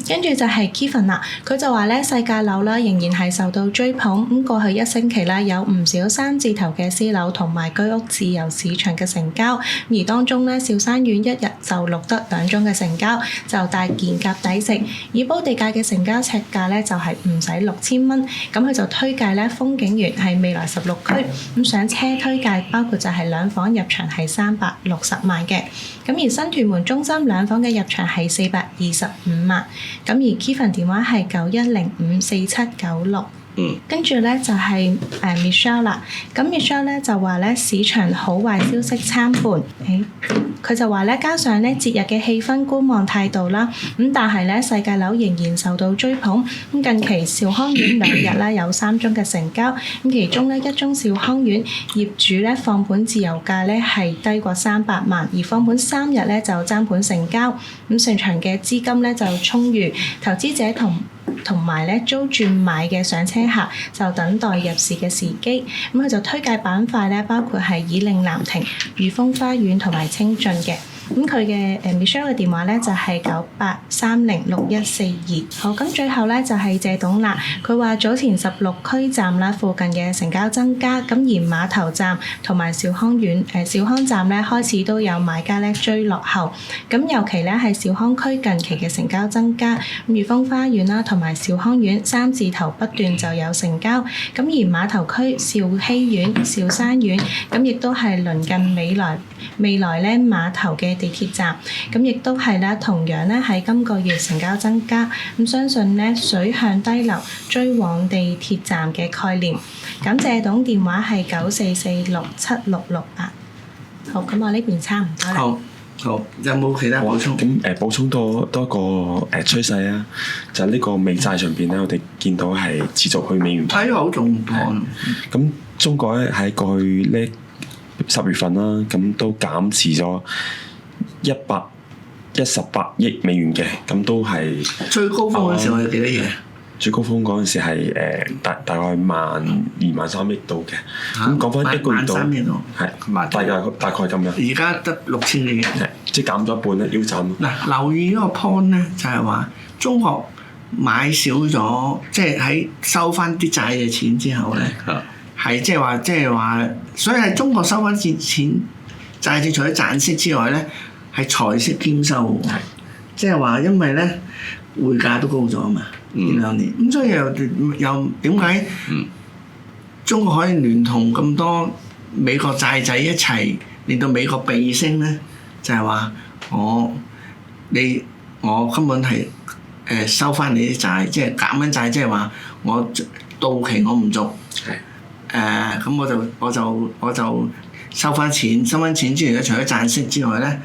S1: 跟住就係 Kevin 啦，佢就話咧細價樓啦仍然係受到追捧，咁過去一星期啦有唔少三字頭嘅私樓同埋居屋自由市場嘅成交，而當中咧兆山苑一日就錄得2宗嘅成交，就大件夾抵食，以保地價嘅成交尺價咧就係唔使6000蚊，咁佢就推介咧風景園係未來16區，咁上車推介包括就係兩房入場係360萬嘅，咁而新屯門中心兩房嘅入場係425萬。咁而 Kevin 電話係91054796。跟住咧就係Michelle 啦，咁 Michelle 咧就話咧市場好壞消息參半，佢就話咧加上咧節日嘅氣氛觀望態度啦，咁但係咧細價樓仍然受到追捧，咁近期兆康苑2日咧有3宗嘅成交，咁其中咧1宗兆康苑業主咧放盤自由價咧係低過300萬，而放盤3日咧就爭盤成交，咁市場嘅資金咧就充裕，投資者同埋咧租住買嘅上車客就等待入市嘅時機，咁佢就推介板塊咧包括係以令藍庭、裕豐花園同埋清進嘅。咁佢嘅Michelle 嘅電話咧就係98306142。好，咁最後咧就係謝董啦。佢話早前16區站啦附近嘅成交增加，咁而碼頭站同埋兆康站咧開始都有買家咧追落後。咁尤其咧係兆康區近期嘅成交增加，咁裕豐花園啦同埋兆康苑3字頭不斷就有成交。咁而碼頭區兆禧苑、兆山苑咁亦都係鄰近未來咧碼頭嘅地鐵站，咁亦都係咧同樣咧喺今個月成交增加。咁相信咧水向低流追往地鐵站嘅概念。咁謝董電話係94467668。好，咁我呢邊差唔多啦。
S2: 好，有冇其他補充？
S3: 咁補充多一個趨勢啊，就係呢個美債上邊咧，我哋見到係持續去美元化。
S2: 睇好重磅。
S3: 咁中國咧喺過去呢10月份啦，咁都減持咗118億美元嘅，咁都係
S2: 最高峰嗰陣時我哋幾多嘢？
S3: 最高峰嗰陣時係大概2萬3億度嘅。咁講翻一個月度，係大概咁樣。
S2: 而家得6000幾億，
S3: 即係減咗一半咧，腰斬。
S2: 嗱，留意嗰個 point 咧，就係話中國買少咗，即係喺收翻啲債嘅錢之後咧，係即係話，所以喺中國收翻啲錢債券除咗賺息之外咧，係財息兼收。即係話因為咧匯價都高咗啊嘛。呢2年，咁所以又點解中國可以聯同咁多美國債仔一齊令到美國避升咧？就係話我根本係收翻你啲債，即係減緊債，即係話我到期我唔續，咁我就收翻錢之餘咧，除咗賺息之外咧，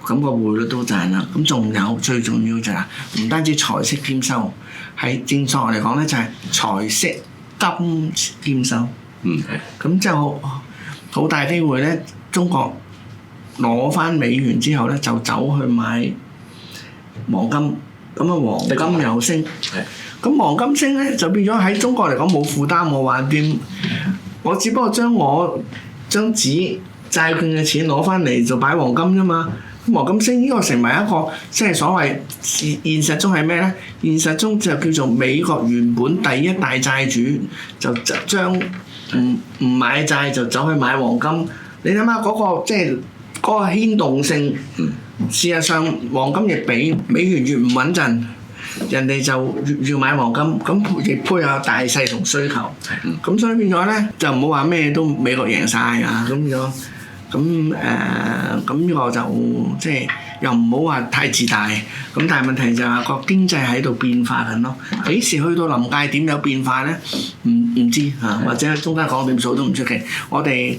S2: 咁個匯率都賺啦。咁仲有最重要就係唔單止財息兼收。喺正確嚟講咧，就係財息金兼收。咁即係好大機會咧，中國攞翻美元之後咧，就走去買黃金。咁啊，黃金又升。咁黃金升咧，就變咗喺中國嚟講冇負擔，我話掂。我只不過將紙債券嘅錢攞翻嚟就擺黃金啫嘛。黃金升呢個成為一個即係所謂現實中係咩咧？現實中就叫做美國原本第一大債主就將唔買債就走去買黃金。你諗下嗰個即係嗰個牽動性。事實上黃金亦比美元越唔穩陣，人哋就越要買黃金，咁亦配合大勢同需求。咁所以變咗咧，就唔好話咩都美國贏晒啊咁樣。咁呢個就即係又唔好話太自大，咁但係問題就係個經濟喺度變化緊咯。幾時去到臨界點有變化咧？唔知嚇，或者中間講點數都唔出奇。我哋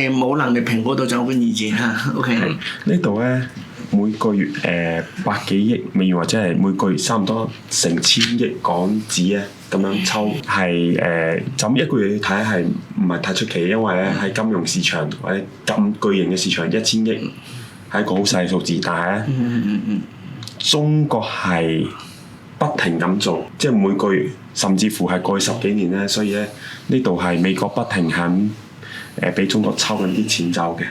S2: 冇能力評估到就本意見嚇。OK。
S3: 呢度咧每個月百幾億美元或者係每個月差唔多成千億港紙咧。咁樣抽係就咁一個月睇係唔係太出奇，因為咧喺金融市場或者咁巨型嘅市場1000億係一個好細嘅數字，但係咧中國係不停咁做，即係每個月甚至乎係過去10幾年咧，所以咧呢度係美國不停肯俾中國抽緊啲錢走嘅。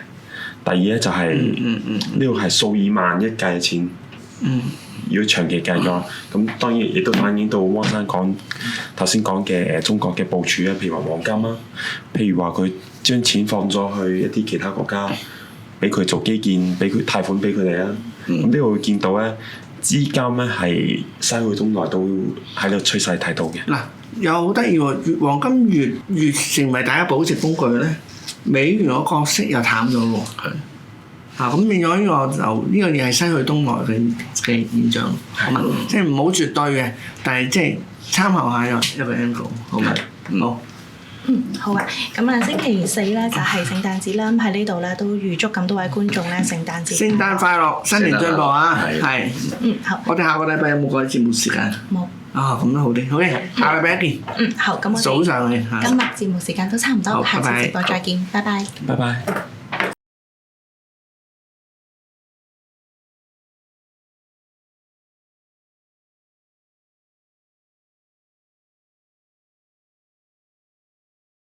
S3: 第二咧就係呢度係數以萬億計嘅錢。如果長期計嘅話，咁當然亦都反映到汪生頭先講嘅中國嘅部署啊，譬如話黃金啦，譬如話佢將錢放咗去一啲其他國家，俾佢做基建，俾佢貸款俾佢哋啦。咁呢度會見到咧，資金咧係西去東來都喺度趨勢睇到嘅。嗱，
S2: 又好得意喎，黃金越成為大家保值工具咧，美元個角色又淡咗喎。咁變咗呢個就呢個嘢係西去東來嘅現象，好嘛？即係唔好絕對嘅，但係即係參考下一個 angle， 好嘛？好。
S1: 好啊。咁啊，星期4咧就係聖誕節啦。咁喺呢度咧都預祝咁多位觀眾咧聖誕節
S2: 聖誕快樂，新年進步啊！係。
S1: 好。
S2: 我哋下個禮拜有冇改節目時間？
S1: 冇。
S2: 咁都好啲。好嘅，下禮拜一見。
S1: 好。咁我哋
S2: 早上嘅。
S1: 今日節目時間都差唔多，下次直播再見，拜拜。
S3: 拜拜。